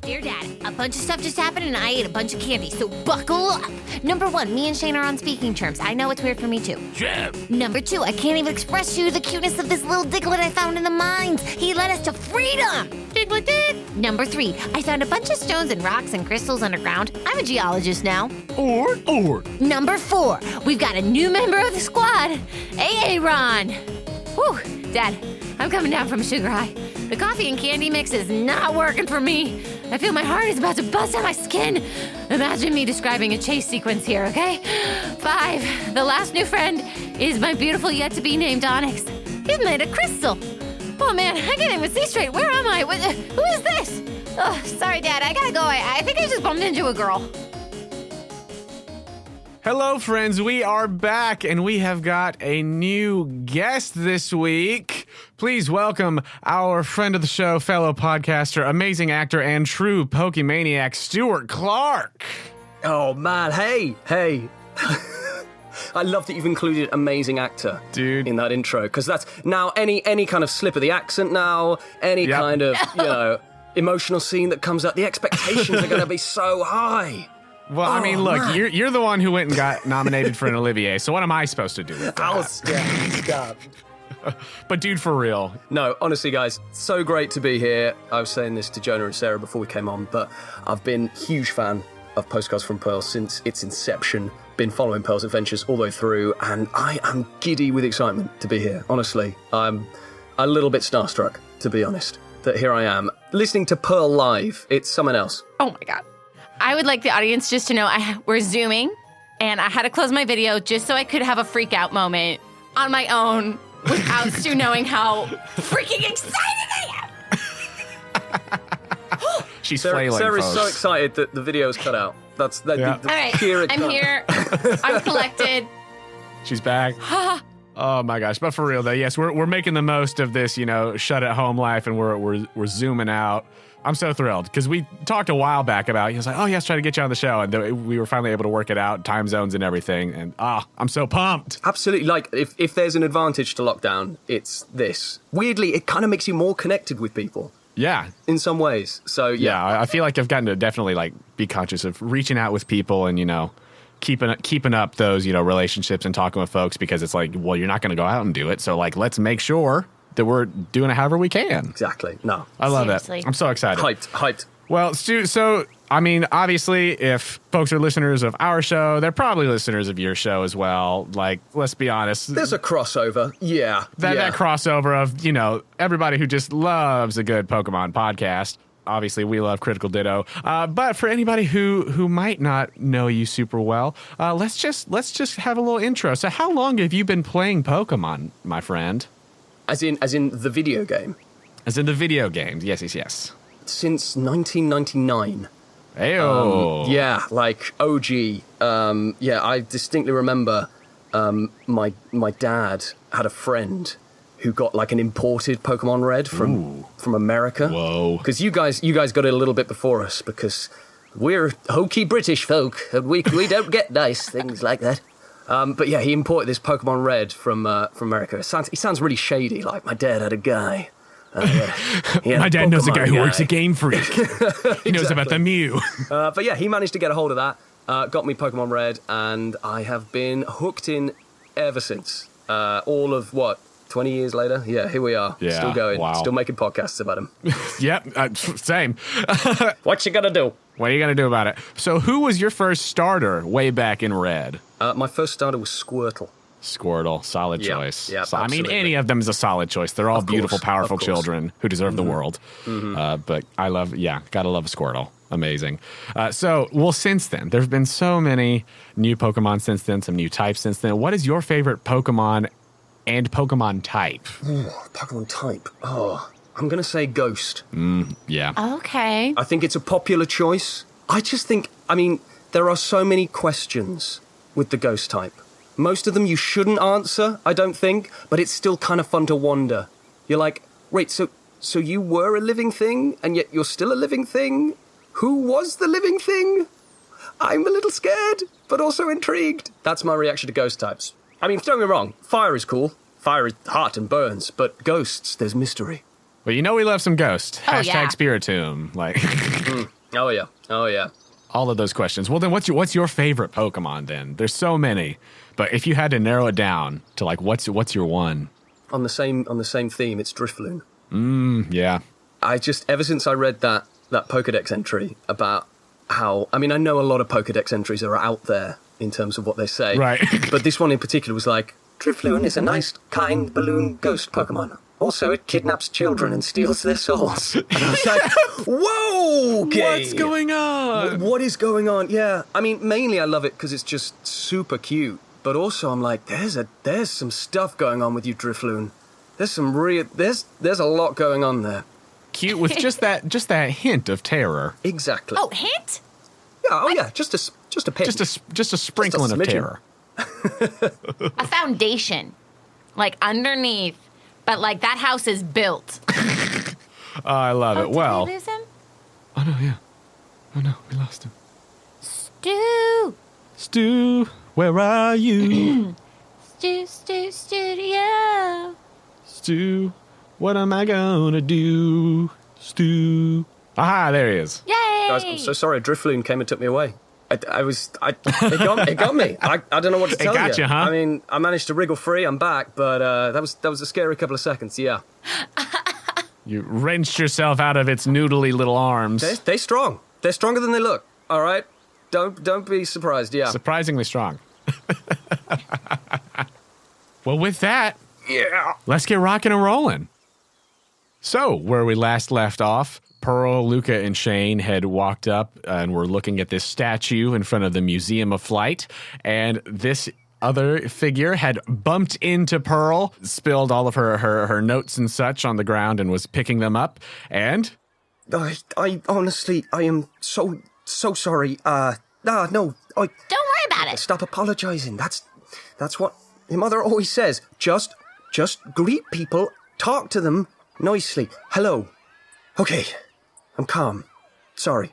Dear Dad, a bunch of stuff just happened and I ate a bunch of candy, so buckle up. Number 1, me and Shane are on speaking terms. I know it's weird for me too. Jim! Number 2, I can't even express to you the cuteness of this little diglett I found in the mines. He led us to freedom. Diglett did. Number 3, I found a bunch of stones and rocks and crystals underground. I'm a geologist now. Or. Number 4, we've got a new member of the squad, Aaron. Whew, Dad, I'm coming down from a sugar high. The coffee and candy mix is not working for me. I feel my heart is about to bust out my skin. Imagine me describing a chase sequence here, okay? 5, the last new friend is my beautiful yet-to-be-named Onyx. He's made of crystal. Oh, man, I can't even see straight. Where am I? Who is this? Oh, sorry, Dad, I gotta go. I think I just bumped into a girl. Hello, friends. We are back, and we have got a new guest this week. Please welcome our friend of the show, fellow podcaster, amazing actor, and true Pokemaniac, Stewart Clarke. Oh, man. Hey. I love that you've included amazing actor, dude, in that intro, because that's now any kind of slip of the accent now, any kind of, emotional scene that comes out, the expectations are going to be so high. Well, I mean, look, you're the one who went and got nominated for an Olivier, so what am I supposed to do with that? Stop. But dude, for real. No, honestly, guys, so great to be here. I was saying this to Jonah and Sarah before we came on, but I've been a huge fan of Postcards from Pearl since its inception, been following Pearl's adventures all the way through, and I am giddy with excitement to be here. Honestly, I'm a little bit starstruck, to be honest, that here I am, listening to Pearl live. It's something else. Oh, my God. I would like the audience just to know we're Zooming, and I had to close my video just so I could have a freak out moment on my own without Stu knowing how freaking excited I am. She's flailing, Sarah's folks. so excited that the video's cut out. That's the All right, I'm here. I'm collected. She's back. Oh my gosh! But for real though, yes, we're making the most of this, shut at home life, and we're zooming out. I'm so thrilled because we talked a while back about, he was like, oh, yes, try to get you on the show. And we were finally able to work it out, time zones and everything. And I'm so pumped. Absolutely. Like, if there's an advantage to lockdown, it's this. Weirdly, it kind of makes you more connected with people. Yeah. In some ways. So, yeah. I feel like I've gotten to definitely, be conscious of reaching out with people and, keeping up those, relationships and talking with folks because it's like, well, you're not going to go out and do it. So, let's make sure that we're doing it however we can. Exactly. No. I love Seriously. it. I'm so excited. Hyped. Well, Stu, so, I mean, obviously, if folks are listeners of our show, they're probably listeners of your show as well. Let's be honest. There's a crossover. Yeah. That crossover of, everybody who just loves a good Pokemon podcast. Obviously, we love Critical Ditto. But for anybody who might not know you super well, let's just have a little intro. So how long have you been playing Pokemon, my friend? As in the video game? As in the video games, yes. Since 1999. Ayo. OG. I distinctly remember my dad had a friend who got an imported Pokemon Red from America. Whoa. Because you guys got it a little bit before us because we're hokey British folk and we don't get nice things like that. But yeah, he imported this Pokemon Red from America. He sounds really shady. Like my dad had a guy. My dad knows a guy who works at Game Freak. He knows about the Mew. But yeah, he managed to get a hold of that. Got me Pokemon Red, and I have been hooked in ever since. All of 20 years later? Yeah, here we are. Yeah, still going. wow. Still making podcasts about him. Yep, same. What you gonna do? What are you gonna do about it? So who was your first starter way back in Red? My first starter was Squirtle. Squirtle, solid choice. Yeah, so, I mean, any of them is a solid choice. They're all beautiful, powerful children who deserve the world. Mm-hmm. But I gotta love Squirtle. Amazing. Since then, there's been so many new Pokemon since then, some new types since then. What is your favorite Pokemon and Pokemon type? Pokemon type? I'm going to say Ghost. Yeah. Okay. I think it's a popular choice. I just think, there are so many questions with the Ghost type. Most of them you shouldn't answer, I don't think, but it's still kind of fun to wonder. You're like, wait, so you were a living thing, and yet you're still a living thing? Who was the living thing? I'm a little scared, but also intrigued. That's my reaction to Ghost types. Don't get me wrong, fire is cool. Fire is hot and burns, but ghosts, there's mystery. But you know we love some ghosts. Oh, Hashtag yeah. Spiritomb. Like Oh, yeah. Oh, yeah. all of those questions. Well, then what's your favorite Pokemon then? There's so many. But if you had to narrow it down to like what's your one? On the same theme, it's Drifloon. Yeah. I just, ever since I read that Pokedex entry about how, I mean, I know a lot of Pokedex entries are out there in terms of what they say. Right. But this one in particular was like, Drifloon is a nice, kind balloon ghost Pokemon. Also, it kidnaps children and steals their souls. And I was like, whoa, okay. What's going on? What is going on? Yeah. I mean, mainly I love it because it's just super cute. But also I'm like, there's some stuff going on with you, Drifloon. There's a lot going on there. Cute with just that hint of terror. Exactly. Oh, hint? Yeah, yeah, just a pin. Just a sprinkling of smidgen. terror. A foundation. Like underneath. But like that house is built. Oh, I love it. Did Well, we lose him? oh no, yeah. Oh no, we lost him. Stu, where are you? Studio. Stu, what am I gonna do? Stu. Aha, there he is. Yay! Guys, I'm so sorry. Drifloon came and took me away. It got me. I don't know what to tell you. It got you, huh? I mean, I managed to wriggle free. I'm back, but that was a scary couple of seconds. Yeah. You wrenched yourself out of its noodly little arms. They're strong. They're stronger than they look. All right. Don't be surprised. Yeah. Surprisingly strong. Well, with that, Yeah. let's get rocking and rolling. So, where we last left off, Pearl, Luca, and Shane had walked up and were looking at this statue in front of the Museum of Flight, and this other figure had bumped into Pearl, spilled all of her notes and such on the ground, and was picking them up, and... I honestly, I am so sorry. No. Don't worry about it. Stop apologizing. That's what your mother always says. Just greet people, talk to them nicely. Hello. Okay, I'm calm. Sorry.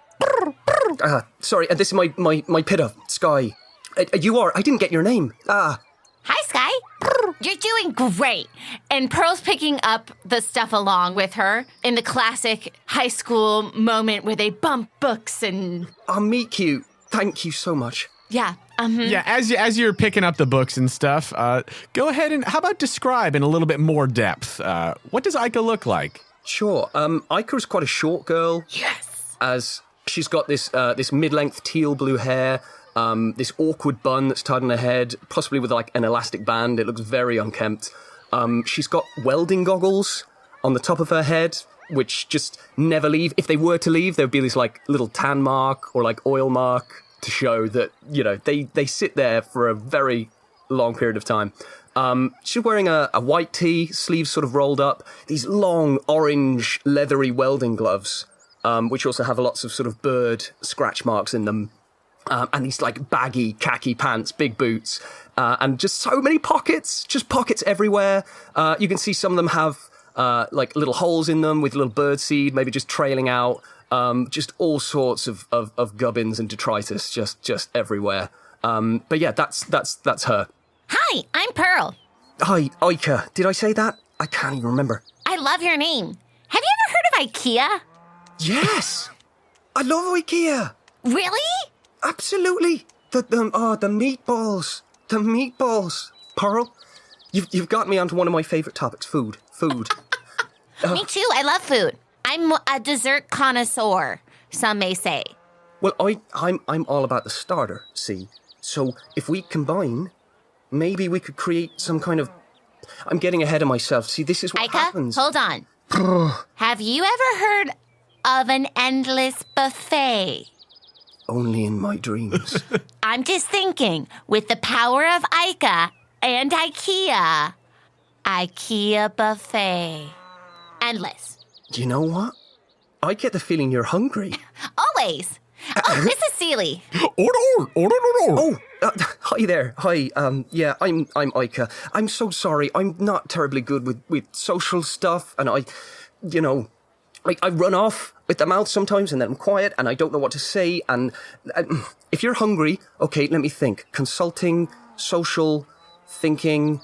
Sorry. And this is my pitta, Sky. You are. I didn't get your name. Hi, Sky. You're doing great. And Pearl's picking up the stuff along with her in the classic high school moment where they bump books and... I'll meet you. Thank you so much. Yeah. Yeah, as you're picking up the books and stuff, go ahead and how about describe in a little bit more depth? What does Icah look like? Sure. Icah is quite a short girl. Yes. As she's got this mid-length teal blue hair, this awkward bun that's tied on her head, possibly with like an elastic band. It looks very unkempt. She's got welding goggles on the top of her head, which just never leave. If they were to leave, there would be this like little tan mark or like oil mark to show that, you know, they sit there for a very long period of time. She's wearing a white tee, sleeves sort of rolled up, these long orange leathery welding gloves, which also have lots of sort of bird scratch marks in them. And these like baggy khaki pants, big boots, and just so many pockets, just pockets everywhere. You can see some of them have like little holes in them with little bird seed, maybe just trailing out. Just all sorts of gubbins and detritus, just everywhere. But yeah, that's her. Hi, I'm Pearl. Hi, Icah. Did I say that? I can't even remember. I love your name. Have you ever heard of IKEA? Yes, I love IKEA. Really? Absolutely. The meatballs. The meatballs. Pearl, you've got me onto one of my favorite topics. Food. Me too. I love food. I'm a dessert connoisseur, some may say. Well, I'm all about the starter, see? So if we combine, maybe we could create some kind of... I'm getting ahead of myself. See, this is what Icah, happens. hold on. Have you ever heard of an endless buffet? Only in my dreams. I'm just thinking, with the power of Icah and IKEA, IKEA buffet. Endless. Do you know what? I get the feeling you're hungry. Always. Oh, this is Seely. Order. Oh, hi there. Hi. Yeah, I'm Icah. I'm so sorry. I'm not terribly good with social stuff, and I run off with the mouth sometimes, and then I'm quiet, and I don't know what to say. And if you're hungry, okay, let me think. Consulting, social, thinking.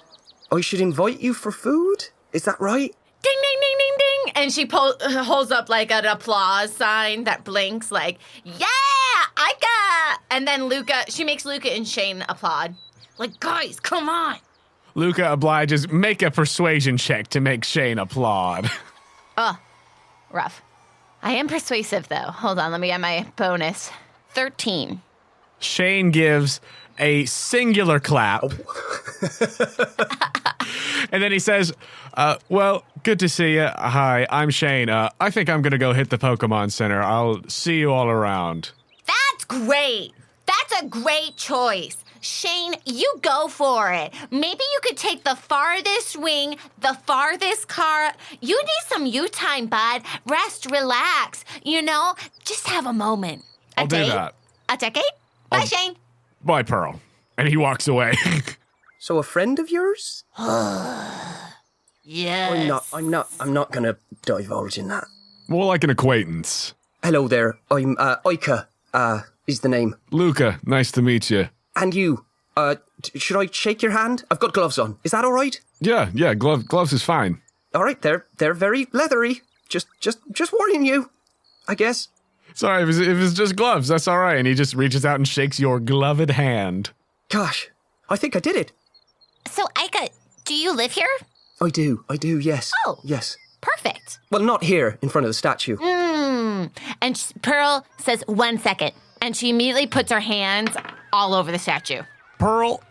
I should invite you for food. Is that right? Ding, ding, ding, ding, ding. And she holds up like an applause sign that blinks like, yeah, Icah! And then she makes Luca and Shane applaud. Like, guys, come on. Luca obliges, make a persuasion check to make Shane applaud. Rough. I am persuasive, though. Hold on, let me get my bonus. 13. Shane gives a singular clap. And then he says, well, good to see you. Hi, I'm Shane. I think I'm going to go hit the Pokemon Center. I'll see you all around. That's great. That's a great choice. Shane, you go for it. Maybe you could take the farthest wing, the farthest car. You need some you time, bud. Rest, relax. Just have a moment. I'll do that. A decade? Bye, Shane. Bye, Pearl. And he walks away. So a friend of yours? Yes. I'm not gonna divulge in that. More like an acquaintance. Hello there. I'm Icah. Is the name. Luca, nice to meet you. And you. Should I shake your hand? I've got gloves on. Is that all right? Yeah, gloves is fine. All right, they're very leathery. Just warning you, I guess. Sorry, if it's just gloves, that's all right. And he just reaches out and shakes your gloved hand. Gosh, I think I did it. So, Icah, do you live here? I do, yes. Oh. Yes. Perfect. Well, not here, in front of the statue. And Pearl says 1 second. And she immediately puts her hands all over the statue. Pearl,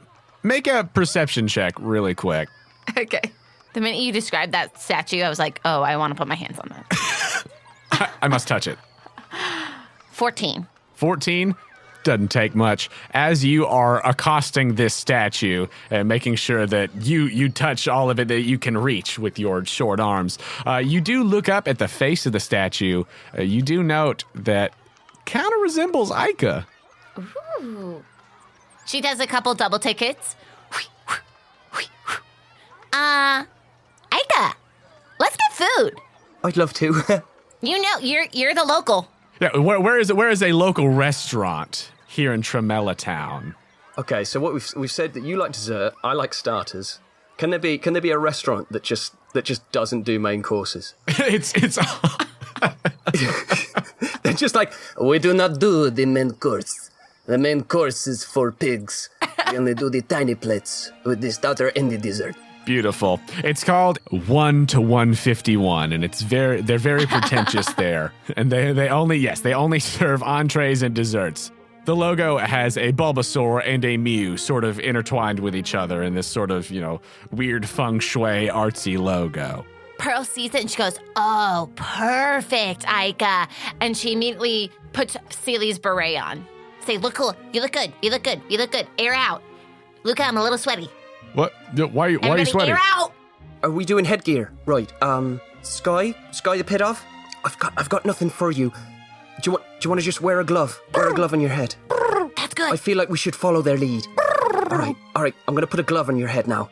make a perception check really quick. Okay. The minute you described that statue, I was like, oh, I want to put my hands on that. I must touch it. 14. 14? Doesn't take much. As you are accosting this statue and making sure that you touch all of it that you can reach with your short arms, you do look up at the face of the statue. You do note that kind of resembles Icah. Ooh. She does a couple double tickets. Icah, let's get food. I'd love to. You're the local. Yeah, where is a local restaurant here in Tremella Town? Okay, so what we've said that you like dessert, I like starters. Can there be a restaurant that just doesn't do main courses? it's They're just like, we do not do the main course. The main course is for pigs. We only do the tiny plates with the starter and the dessert. Beautiful. It's called 1 to 151, and they're very pretentious there. And they only serve entrees and desserts. The logo has a Bulbasaur and a Mew sort of intertwined with each other in this sort of, weird feng shui artsy logo. Pearl sees it and she goes, oh, perfect, Icah. And she immediately puts Celie's beret on. Say, look cool. You look good. You look good. You look good. Air out. Luca, I'm a little sweaty. What? Why are you sweating? Air out. Are we doing headgear? Right. Sky the pit off? I've got nothing for you. Do you want to just wear a glove? Wear a glove on your head. That's good. I feel like we should follow their lead. All right. I'm gonna put a glove on your head now.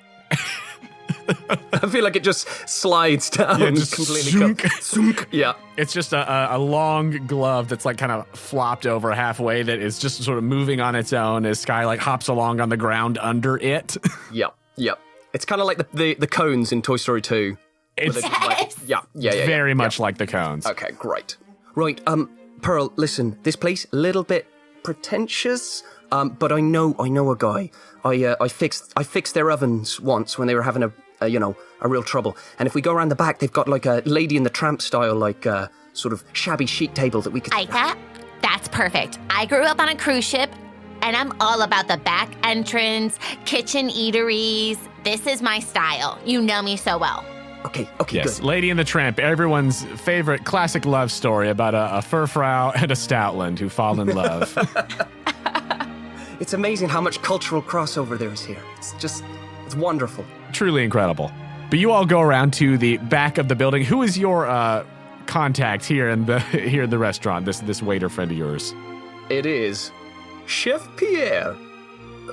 I feel like it just slides down. Yeah, just completely. Sunk. Yeah. It's just a long glove that's like kind of flopped over halfway that is just sort of moving on its own as Sky like hops along on the ground under it. Yep. It's kind of like the cones in Toy Story 2. It's Very much like the cones. Okay, great. Right, Pearl, listen, this place a little bit pretentious, but I know a guy. I fixed their ovens once when they were having a real trouble. And if we go around the back, they've got like a Lady in the Tramp style, like sort of shabby chic table that we could. Icah, that's perfect. I grew up on a cruise ship, and I'm all about the back entrance, kitchen eateries. This is my style. You know me so well. Okay, yes, good. Lady and the Tramp, everyone's favorite classic love story about a furfrau and a stoutland who fall in love. It's amazing how much cultural crossover there is here. It's wonderful. Truly incredible. But you all go around to the back of the building. Who is your contact here in the restaurant? This waiter friend of yours. It is Chef Pierre.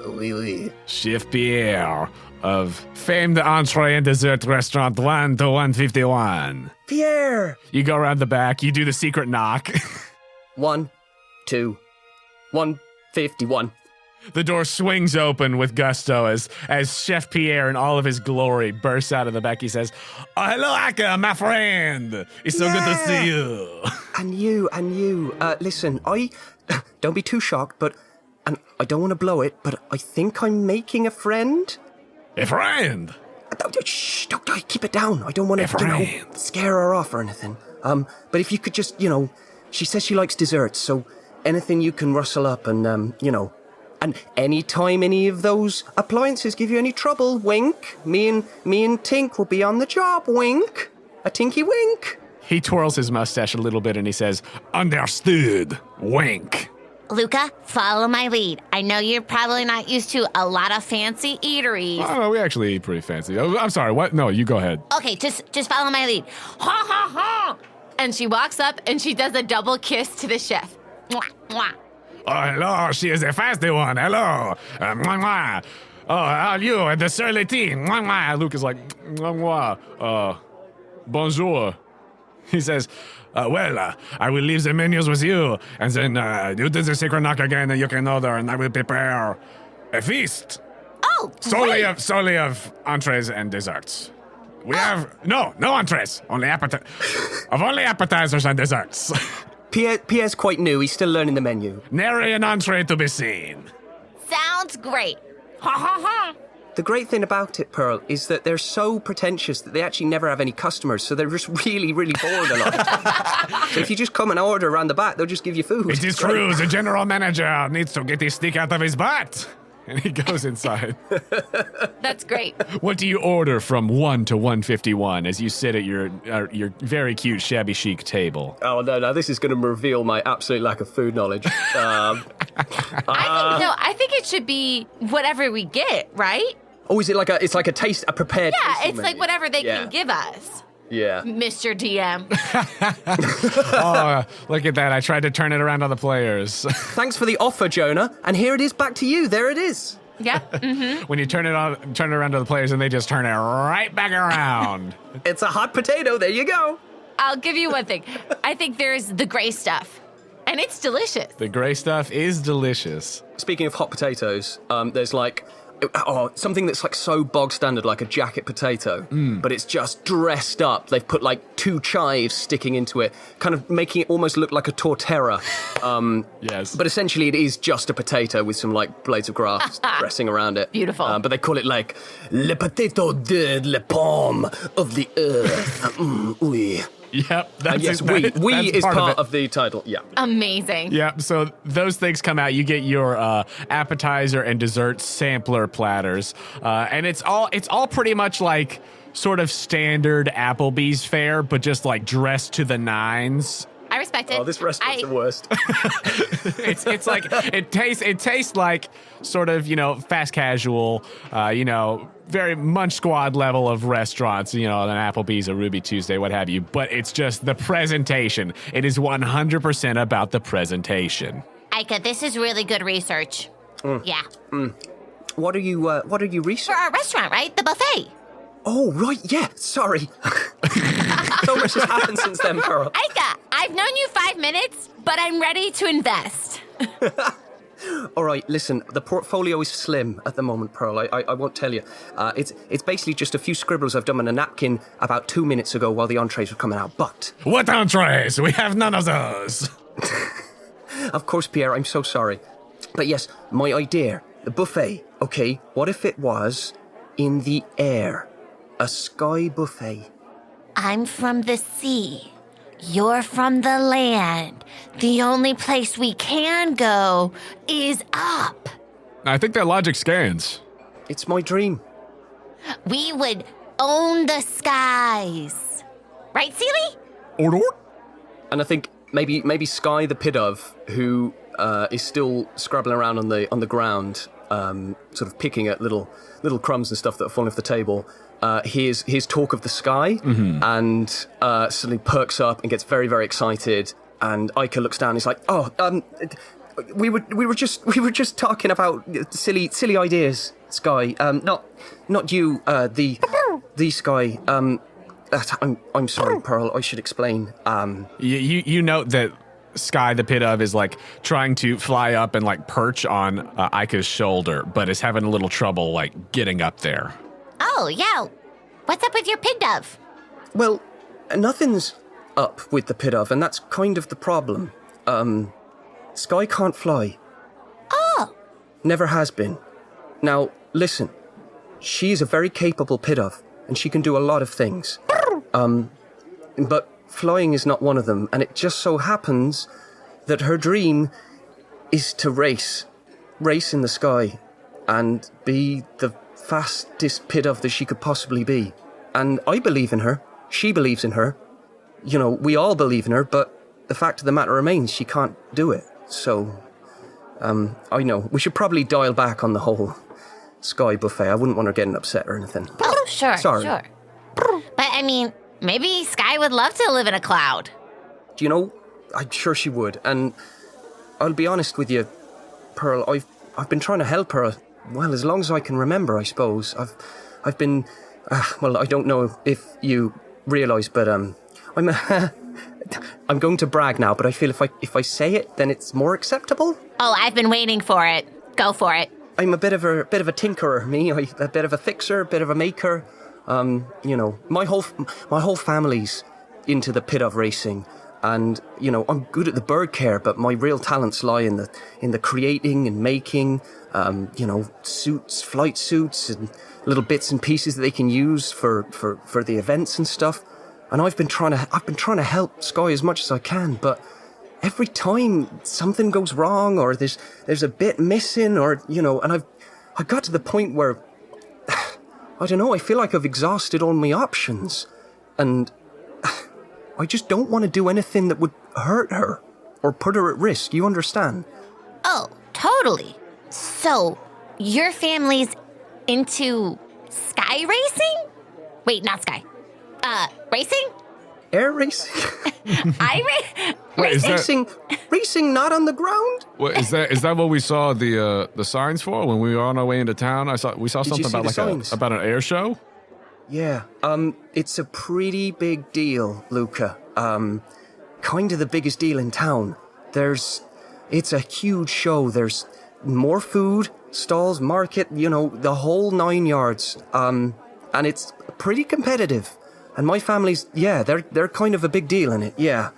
Oui. Chef Pierre of famed entree and dessert restaurant 1 to 151. Pierre. You go around the back. You do the secret knock. 1, 2, 151. The door swings open with gusto as Chef Pierre in all of his glory bursts out of the back. He says, "Oh, hello, Icah, my friend. It's so good to see you." And you. Listen, don't be too shocked, but, and I don't want to blow it, but I think I'm making a friend. A friend? Shh, don't keep it down. I don't want to, scare her off or anything. But if you could just, she says she likes desserts, so anything you can rustle up and, and anytime any of those appliances give you any trouble, wink. Me and Tink will be on the job, wink. A tinky wink. He twirls his mustache a little bit and he says, "Understood, wink." Luca, follow my lead. I know you're probably not used to a lot of fancy eateries. Oh, we actually eat pretty fancy. Oh, I'm sorry, what? No, you go ahead. Okay, just follow my lead. Ha ha ha! And she walks up and she does a double kiss to the chef. Mwah, mwah. Oh, hello, she is a fasty one. Hello. Mwah, mwah. Oh, how are you? The surly tea. Mwah, mwah. Luke is like, mwah, mwah. Bonjour. He says, I will leave the menus with you, and then you do the secret knock again, and you can order, and I will prepare a feast. Oh, solely of entrees and desserts. We have no entrees, only appetizers and desserts. Pierre's quite new. He's still learning the menu. Nary an entree to be seen. Sounds great. Ha ha ha. The great thing about it, Pearl, is that they're so pretentious that they actually never have any customers, so they're just really, really bored a lot. So if you just come and order around the back, they'll just give you food. It is true. The general manager needs to get his stick out of his butt. And he goes inside. That's great. What do you order from 1 to 151 as you sit at your very cute shabby chic table? Oh, no, this is going to reveal my absolute lack of food knowledge. I think it should be whatever we get, right? Oh, is it like a prepared Yeah, tasting it's menu? like whatever they can give us. Yeah. Mr. DM. Oh, look at that. I tried to turn it around on the players. Thanks for the offer, Jonah. And here it is back to you. There it is. Yeah. Mm-hmm. When you turn it around to the players and they just turn it right back around. It's a hot potato. There you go. I'll give you one thing. I think there's the gray stuff. And it's delicious. The gray stuff is delicious. Speaking of hot potatoes, there's something that's like so bog standard, like a jacket potato, but it's just dressed up. They've put like 2 chives sticking into it, kind of making it almost look like a tortera. Yes. But essentially it is just a potato with some like blades of grass dressing around it. Beautiful. But they call it like le potato de la pomme of the earth. Oui. Yep. And yes, we is part of the title. Yeah. Amazing. Yep. So those things come out. You get your appetizer and dessert sampler platters, and it's all pretty much like sort of standard Applebee's fare, but just like dressed to the nines. I respect it. Oh, this restaurant's the worst. It's like it tastes like sort of, fast casual, very Munch Squad level of restaurants, an Applebee's, a Ruby Tuesday, what have you. But it's just the presentation. It is 100% about the presentation. Icah, this is really good research. Yeah. What are you researching? For our restaurant, right? The buffet. Oh, right, yeah, sorry. So much has happened since then, Pearl. Icah, I've known you 5 minutes, but I'm ready to invest. All right, listen, the portfolio is slim at the moment, Pearl. I won't tell you. It's basically just a few scribbles I've done on a napkin about 2 minutes ago while the entrees were coming out, but... What entrees? We have none of those. Of course, Pierre, I'm so sorry. But yes, my idea, the buffet, okay, what if it was in the air? A sky buffet. I'm from the sea. You're from the land. The only place we can go is up. I think that logic scans. It's my dream. We would own the skies. Right, Seely? Order? And I think maybe Sky the Pidove, who is still scrabbling around on the ground, sort of picking at little crumbs and stuff that are falling off the table, hears talk of the sky, and suddenly perks up and gets very, very excited. And Icah looks down and he's like, we were just talking about silly ideas, Sky. Not you, the Sky. I'm sorry, Pearl. I should explain. You note that Sky, the pit of, is like trying to fly up and like perch on Icah's shoulder, but is having a little trouble like getting up there. Oh, yeah. What's up with your pig dove? Well, nothing's up with the pit of, and that's kind of the problem. Sky can't fly. Oh. Never has been. Now, listen. She's a very capable pit of, and she can do a lot of things. But flying is not one of them, and it just so happens that her dream is to race in the sky, and be the fastest pit of that she could possibly be. And I believe in her. She believes in her. You know, we all believe in her, but the fact of the matter remains, she can't do it. So, I know, we should probably dial back on the whole Sky buffet. I wouldn't want her getting upset or anything. Oh, sure, Sorry. sure. But, I mean, maybe Sky would love to live in a cloud. Do you know, I'm sure she would. And I'll be honest with you, Pearl, I've been trying to help her, well, as long as I can remember, I suppose. I've been, well, I don't know if you realise, but I'm going to brag now, but I feel if I say it, then it's more acceptable. Oh, I've been waiting for it. Go for it. I'm a bit of a tinkerer, me. A bit of a fixer, a bit of a maker. You know, my whole family's into the pit of racing, and you know, I'm good at the bird care, but my real talents lie in the creating and making. You know, suits, flight suits, and little bits and pieces that they can use for the events and stuff. And I've been trying to help Sky as much as I can, but every time something goes wrong, or there's a bit missing, or you know, and I got to the point where I don't know, I feel like I've exhausted all my options, and I just don't want to do anything that would hurt her or put her at risk. You understand? Oh, totally. So, your family's into sky racing? Wait, not sky. Racing? Air racing? Wait, Racing not on the ground? What, is that what we saw the signs for when we were on our way into town? We saw Did you something see about the about an air show. Yeah, it's a pretty big deal, Luca. Kind of the biggest deal in town. It's a huge show. There's more food, stalls, market, you know, the whole 9 yards. And it's pretty competitive. And my family's, yeah, they're kind of a big deal in it, yeah.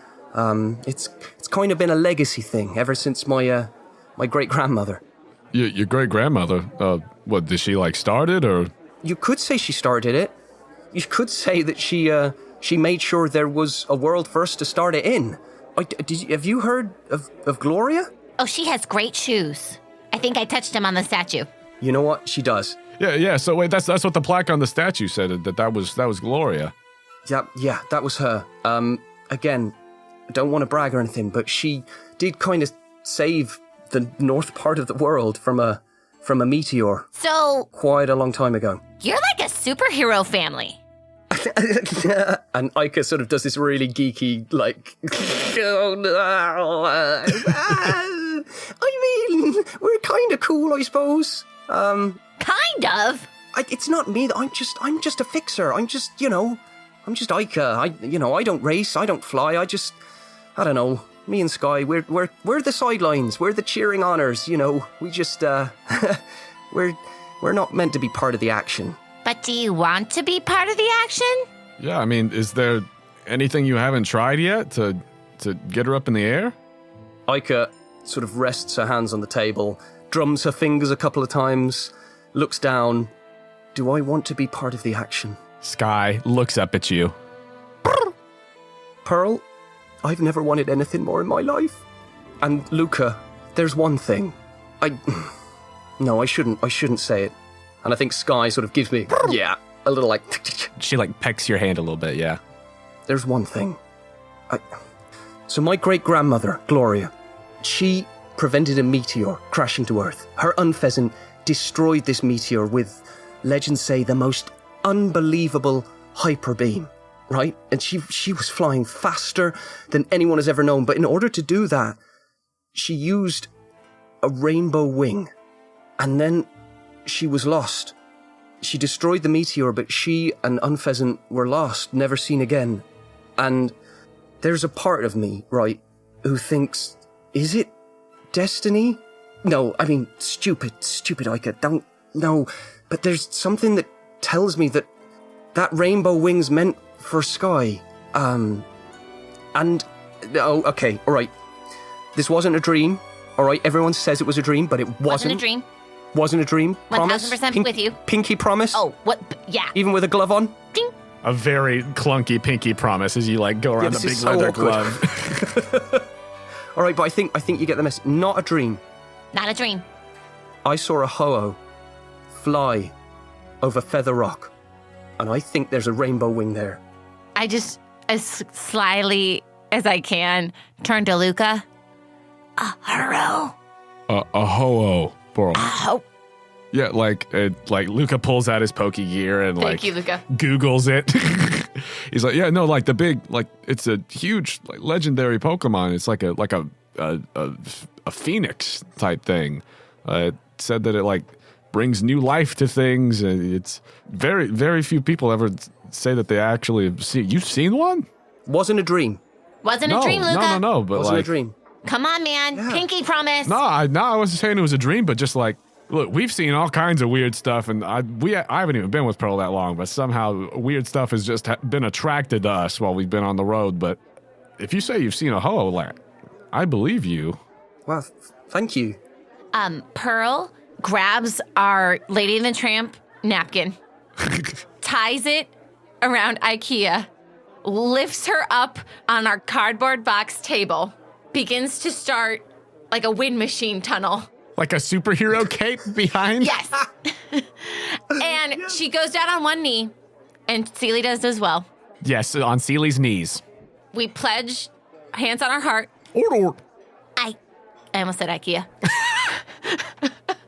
It's kind of been a legacy thing ever since my great-grandmother. Your great-grandmother, what, did she, like, start it, or? You could say she started it. You could say that she made sure there was a world first to start it in. Have you heard of Gloria? Oh, she has great shoes. I think I touched them on the statue. You know what? She does. Yeah. So wait, that's what the plaque on the statue said. That was Gloria. Yeah, that was her. Again, I don't want to brag or anything, but she did kind of save the north part of the world from a meteor. So Quite a long time ago. you're like a superhero family. And Icah sort of does this really geeky, like, oh no. I mean, we're kind of cool, I suppose. Kind of. It's not me. I'm just a fixer. I'm just Icah. I don't race. I don't fly. I don't know. Me and Sky, we're the sidelines. We're the cheering honors. You know, we just we're not meant to be part of the action. But do you want to be part of the action? Yeah, I mean, is there anything you haven't tried yet to get her up in the air? Icah sort of rests her hands on the table, drums her fingers a couple of times, looks down. Do I want to be part of the action? Sky looks up at you. Pearl, I've never wanted anything more in my life. And Luca, there's one thing. No, I shouldn't say it. And I think Sky sort of gives me, a little like... She like pecks your hand a little bit, yeah. There's one thing. So my great-grandmother, Gloria, she prevented a meteor crashing to Earth. Her unpheasant destroyed this meteor with, legends say, the most unbelievable hyper beam, right? And she was flying faster than anyone has ever known. But in order to do that, she used a rainbow wing. And then she was lost. She destroyed the meteor, but she and Unpheasant were lost, never seen again. And there's a part of me, right, who thinks, is it destiny? No, I mean, stupid Icah, don't, no. But there's something that tells me that rainbow wing's meant for Sky. Okay, all right. This wasn't a dream, all right? Everyone says it was a dream, but it wasn't. Wasn't a dream. Wasn't a dream. Promise? 1000% with you. Pinky promise? Oh, what? Yeah. Even with a glove on? Ding. A very clunky pinky promise as you go around the this big is so leather awkward. glove. All right, but I think you get the message. Not a dream. Not a dream. I saw a ho-oh fly over Feather Rock, and I think there's a rainbow wing there. I just, as slyly as I can, turn to Luca. Hello. A ho-oh. Bro. Oh. Yeah, Luca pulls out his Poke Gear and Thank you, Luca. Googles it. He's like, yeah, no, the big, it's a huge, legendary Pokemon. It's like a phoenix type thing. It said that it brings new life to things, and it's very, very few people ever say that they actually see. You've seen one? Wasn't a dream. Wasn't a dream, Luca. No, but Wasn't a dream. Come on, man. Yeah. Pinky promise. No, I wasn't saying it was a dream, but just look, we've seen all kinds of weird stuff, and I haven't even been with Pearl that long, but somehow weird stuff has just been attracted to us while we've been on the road. But if you say you've seen a ho, I believe you. Well, thank you. Pearl grabs our Lady and the Tramp napkin, ties it around IKEA, lifts her up on our cardboard box table, begins to start a wind machine tunnel. Like a superhero cape behind? Yes. And she goes down on one knee, and Seely does as well. Yes, on Seely's knees. We pledge, hands on our heart. Or. I almost said IKEA.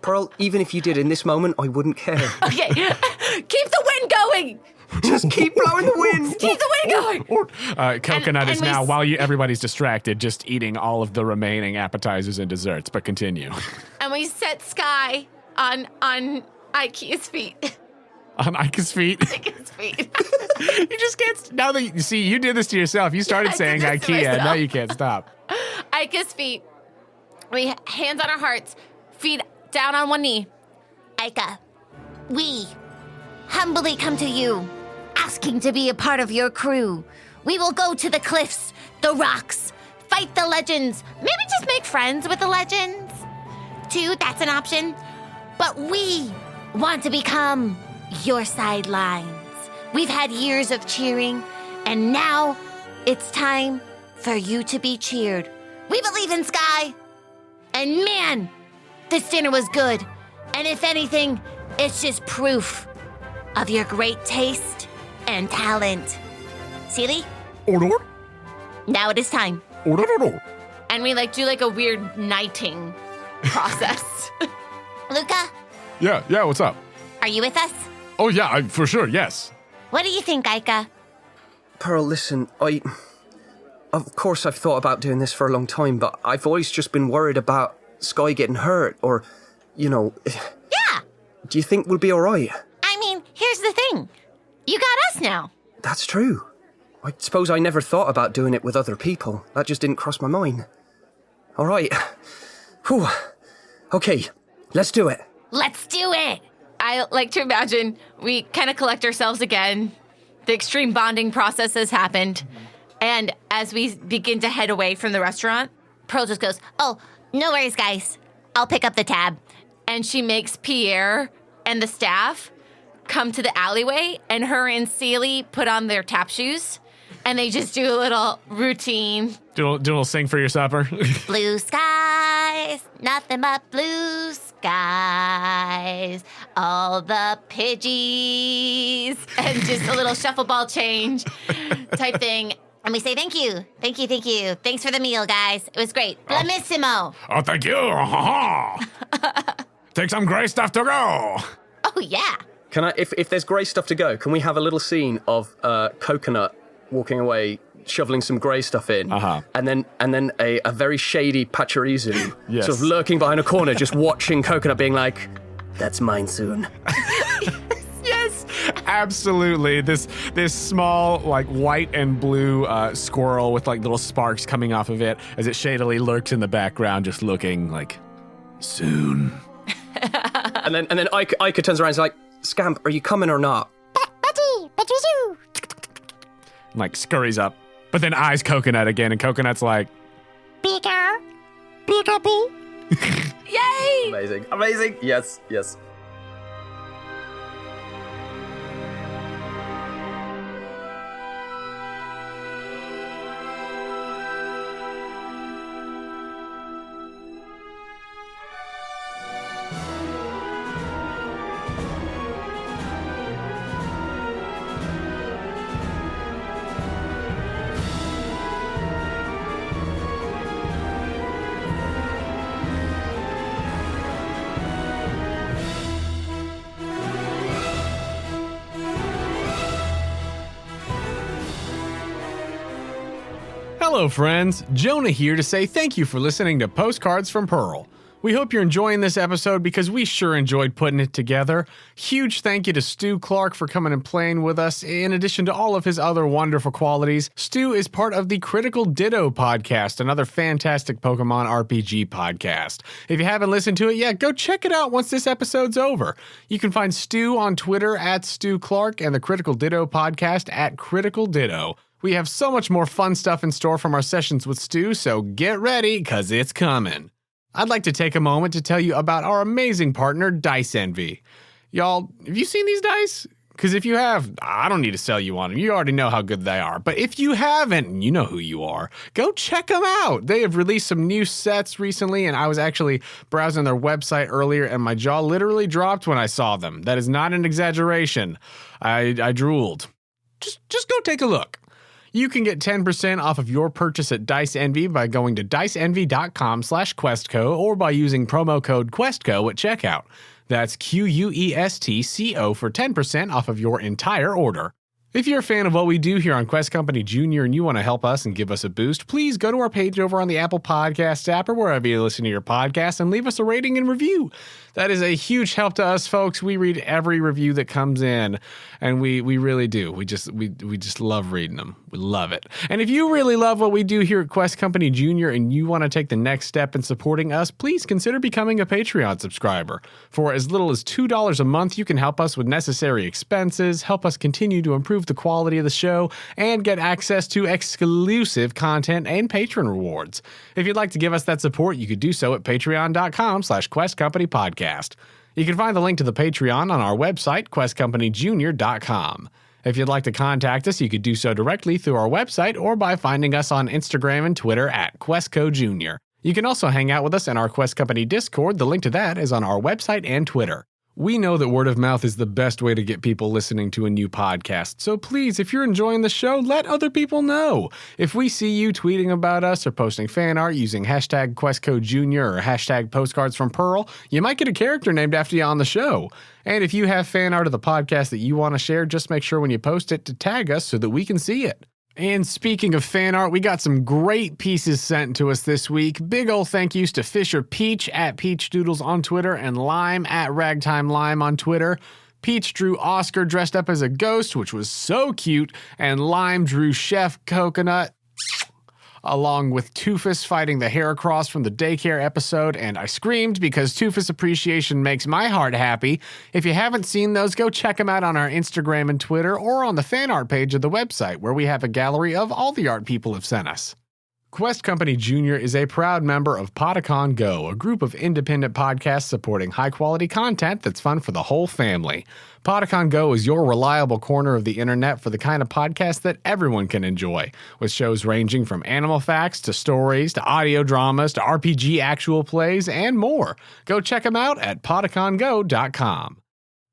Pearl, even if you did in this moment, I wouldn't care. Okay. Keep the wind going. Just keep blowing the wind. Keep the wind going. Coconut And is we now, s- while everybody's distracted, just eating all of the remaining appetizers and desserts, but continue. And we set Sky on IKEA's feet. On Icah's feet. IKEA's feet. You just can't. Now that you see, you did this to yourself. You started I did saying this to IKEA, myself. now you can't stop. IKEA's feet. We hands on our hearts, feet down on one knee. Icah, we humbly come to you, asking to be a part of your crew. We will go to the cliffs, the rocks, fight the legends, maybe just make friends with the legends. 2, that's an option. But we want to become your sidelines. We've had years of cheering, and now it's time for you to be cheered. We believe in Sky. And man, this dinner was good. And if anything, it's just proof of your great taste and talent. Seely, Order. now it is time. Order. And we do a weird knighting process. Luca, Yeah, what's up? are you with us? Oh, yeah, for sure, yes. What do you think, Icah? Pearl, listen, of course I've thought about doing this for a long time, but I've always just been worried about Sky getting hurt, or, Yeah. do you think we'll be all right? I mean, here's the thing. You got us now. That's true. I suppose I never thought about doing it with other people. That just didn't cross my mind. All right. Whew. Okay, let's do it. Let's do it. I like to imagine we kind of collect ourselves again. The extreme bonding process has happened. And as we begin to head away from the restaurant, Pearl just goes, "Oh, no worries, guys. I'll pick up the tab." And she makes Pierre and the staff come to the alleyway, and her and Seely put on their tap shoes, and they just do a little routine. Do a little sing for your supper. Blue skies, nothing but blue skies. All the Pidgeys, and just a little shuffle ball change type thing. And we say, thank you. Thanks for the meal, guys. It was great. Blamissimo. Oh, thank you. Take some great stuff to go. Oh, yeah. Can I, if there's grey stuff to go, can we have a little scene of Coconut walking away, shoveling some grey stuff in, and then a very shady Pachirisu Yes. sort of lurking behind a corner, just watching Coconut being like, "That's mine soon." Yes. Absolutely. This small, like, white and blue squirrel with, like, little sparks coming off of it as it shadily lurks in the background, just looking like, soon. and then Icah turns around and is like, Scamp, are you coming or not? Like, scurries up. But then eyes Coconut again, and Coconut's like, Peekaboo. Yay! Amazing. Yes. Hello, friends. Jonah here to say thank you for listening to Postcards from Pearl. We hope you're enjoying this episode because we sure enjoyed putting it together. Huge thank you to Stu Clarke for coming and playing with us. In addition to all of his other wonderful qualities, Stu is part of the Critical Ditto podcast, another fantastic Pokemon RPG podcast. If you haven't listened to it yet, go check it out once this episode's over. You can find Stu on Twitter at Stu Clarke and the Critical Ditto podcast at Critical Ditto. We have so much more fun stuff in store from our sessions with Stu, so get ready, because it's coming. I'd like to take a moment to tell you about our amazing partner, Dice Envy. Y'all, have you seen these dice? Because if you have, I don't need to sell you on them. You already know how good they are. But if you haven't, you know who you are, go check them out. They have released some new sets recently, and I was actually browsing their website earlier, and my jaw literally dropped when I saw them. That is not an exaggeration. I drooled. Just go take a look. You can get 10% off of your purchase at Dice Envy by going to diceenvy.com/questco or by using promo code QuestCo at checkout. That's QUESTCO for 10% off of your entire order. If you're a fan of what we do here on Quest Company Jr. and you want to help us and give us a boost, please go to our page over on the Apple Podcast app or wherever you listen to your podcast and leave us a rating and review. That is a huge help to us, folks. We read every review that comes in, and we really do. We just love reading them. We love it. And if you really love what we do here at Quest Company Jr. and you want to take the next step in supporting us, please consider becoming a Patreon subscriber. For as little as $2 a month, you can help us with necessary expenses, help us continue to improve the quality of the show, and get access to exclusive content and patron rewards. If you'd like to give us that support, you could do so at patreon.com/questcompanypodcast. You can find the link to the Patreon on our website, questcompanyjr.com. If you'd like to contact us, you could do so directly through our website or by finding us on Instagram and Twitter at QuestcoJr. You can also hang out with us in our Quest Company Discord. The link to that is on our website and Twitter. We know that word of mouth is the best way to get people listening to a new podcast, so please, if you're enjoying the show, let other people know. If we see you tweeting about us or posting fan art using hashtag QuestcoJr or hashtag Postcards from Pearl, you might get a character named after you on the show. And if you have fan art of the podcast that you want to share, just make sure when you post it to tag us so that we can see it. And speaking of fan art, we got some great pieces sent to us this week. Big ol' thank yous to Fisher Peach at Peach Doodles on Twitter and Lime at Ragtime Lime on Twitter. Peach drew Oscar dressed up as a ghost, which was so cute, and Lime drew Chef Coconut, along with Toofus fighting the Heracross from the daycare episode, and I screamed because Toofus appreciation makes my heart happy. If you haven't seen those, go check them out on our Instagram and Twitter or on the fan art page of the website, where we have a gallery of all the art people have sent us. Quest Company Jr. is a proud member of Podicon Go, a group of independent podcasts supporting high-quality content that's fun for the whole family. Podicon Go is your reliable corner of the internet for the kind of podcast that everyone can enjoy, with shows ranging from animal facts to stories to audio dramas to RPG actual plays and more. Go check them out at podicongo.com.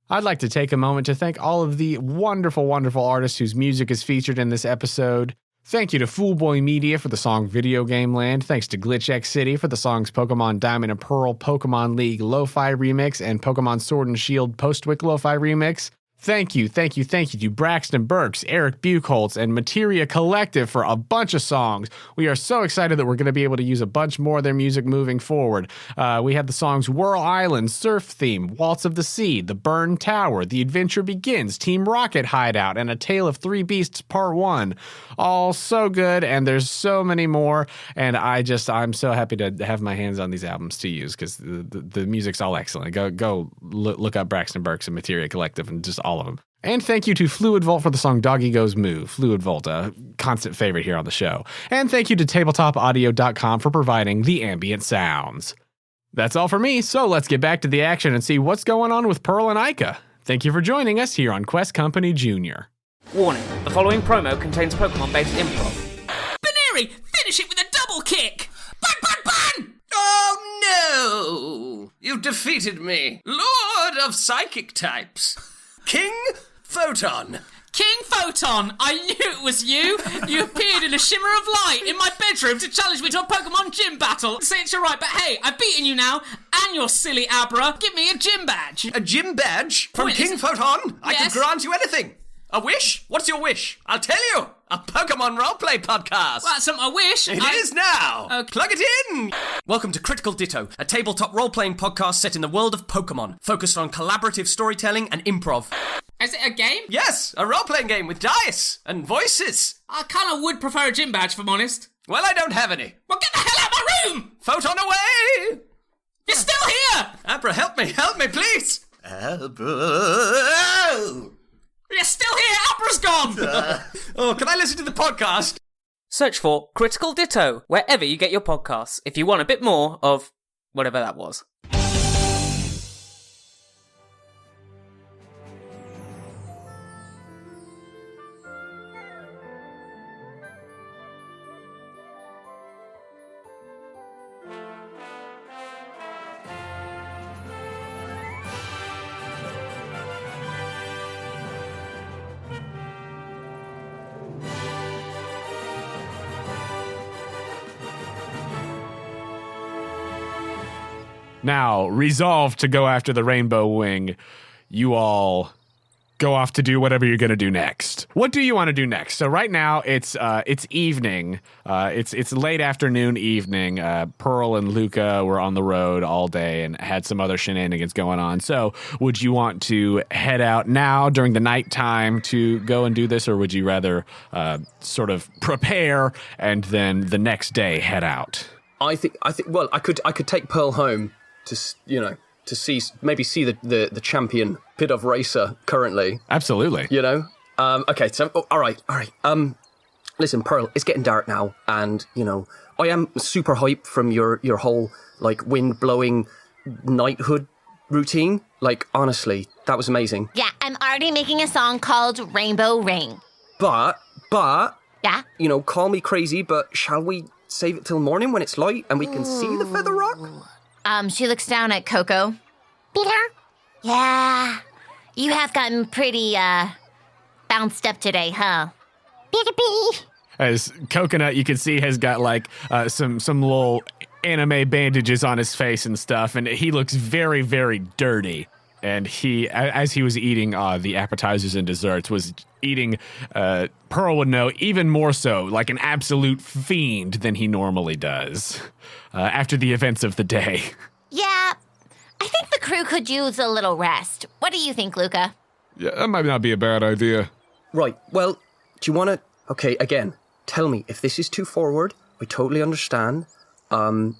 I'd like to take a moment to thank all of the wonderful, wonderful artists whose music is featured in this episode. Thank you to FoolBoyMedia for the song Video Game Land. Thanks to GlitchxCity for the songs Pokemon Diamond and Pearl Pokemon League Lo-Fi Remix and Pokemon Sword and Shield Postwick Lo-Fi Remix. Thank you to Braxton, Burks, Eric Buchholz, and Materia Collective for a bunch of songs. We are so excited that we're going to be able to use a bunch more of their music moving forward. We have the songs Whirl Island, Surf Theme, Waltz of the Sea, The Burn Tower, The Adventure Begins, Team Rocket Hideout, and A Tale of Three Beasts Part 1. All so good, and there's so many more, and I'm so happy to have my hands on these albums to use because the music's all excellent. Go look up Braxton, Burks, and Materia Collective and just all of them. And thank you to Fluid Volt for the song Doggy Goes Moo. Fluid Volt, a constant favorite here on the show. And thank you to tabletopaudio.com for providing the ambient sounds. That's all for me, so let's get back to the action and see what's going on with Pearl and Icah. Thank you for joining us here on Quest Company Jr. Warning, the following promo contains Pokemon-based improv. Baneri, finish it with a double kick! Bang, bang, bang! Oh no! You've defeated me, Lord of Psychic Types. King Photon. King Photon, I knew it was you! You appeared in a shimmer of light in my bedroom to challenge me to a Pokemon gym battle. Say it's your right, but hey, I've beaten you now, and your silly Abra. Give me a gym badge. A gym badge? From Wait, King Photon? I Yes? could grant you anything. A wish? What's your wish? I'll tell you. A Pokemon roleplay podcast. Well, that's not my wish. It is now. Okay. Plug it in. Welcome to Critical Ditto, a tabletop role-playing podcast set in the world of Pokemon, focused on collaborative storytelling and improv. Is it a game? Yes, a role-playing game with dice and voices. I kind of would prefer a gym badge, if I'm honest. Well, I don't have any. Well, get the hell out of my room! Photon away! You're still here! Abra, help me, please. Abra. You're still here! Abra's gone! Oh, can I listen to the podcast? Search for Critical Ditto wherever you get your podcasts if you want a bit more of whatever that was. Now, resolved to go after the Rainbow Wing, you all go off to do whatever you're going to do next. What do you want to do next? So right now, it's evening. It's late afternoon, evening. Pearl and Luca were on the road all day and had some other shenanigans going on. So would you want to head out now during the nighttime to go and do this, or would you rather sort of prepare and then the next day head out? I think. Well, I could take Pearl home to see the champion pit of racer currently. Absolutely. Okay. So all right. Listen, Pearl, it's getting dark now, and I am super hyped from your whole wind blowing knighthood routine. Honestly, that was amazing. Yeah, I'm already making a song called Rainbow Ring. But Yeah? call me crazy, but shall we save it till morning when it's light and we can see the Feather Rock? She looks down at Coco. Peter? Yeah. You have gotten pretty, bounced up today, huh? As Coconut, you can see, has got some little anime bandages on his face and stuff, and he looks very, very dirty. And he, as he was eating the appetizers and desserts, was eating, Pearl would know, even more so, like an absolute fiend than he normally does after the events of the day. Yeah, I think the crew could use a little rest. What do you think, Luca? Yeah, that might not be a bad idea. Right, well, do you want to... Okay, again, tell me, if this is too forward, I totally understand. And,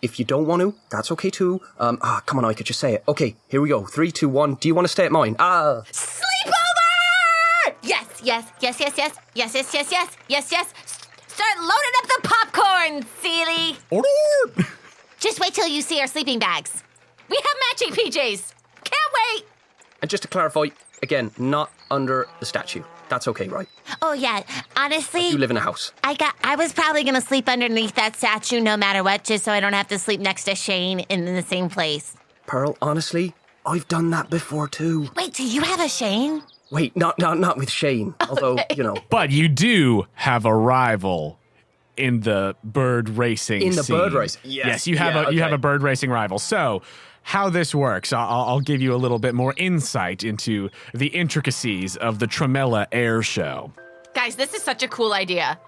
if you don't want to, that's okay too. Come on, Icah, just say it. Okay, here we go. 3, 2, 1. Do you want to stay at mine? Sleepover! Yes. Start loading up the popcorn, Seely. Just wait till you see our sleeping bags. We have matching PJs. Can't wait. And just to clarify, again, not under the statue. That's okay, right? Oh, yeah. Honestly, You live in a house. I was probably going to sleep underneath that statue no matter what, just so I don't have to sleep next to Shane in the same place. Pearl, honestly, I've done that before too. Wait, do you have a Shane? Wait, not with Shane. Although, But you do have a rival in the bird racing In the scene. bird race? Yes. You have a bird racing rival. So, how this works. I'll give you a little bit more insight into the intricacies of the Tremella Air Show. Guys, this is such a cool idea.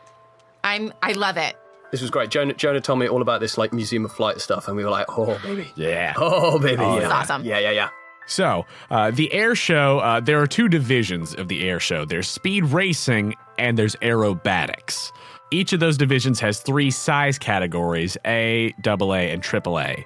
I love it. This was great. Jonah told me all about this like Museum of Flight stuff, and we were like, oh, baby. Yeah. Oh, baby. Oh, yeah. This is awesome. Yeah. So, the air show, there are two divisions of the air show. There's speed racing and there's aerobatics. Each of those divisions has 3 size categories, A, AA, and AAA.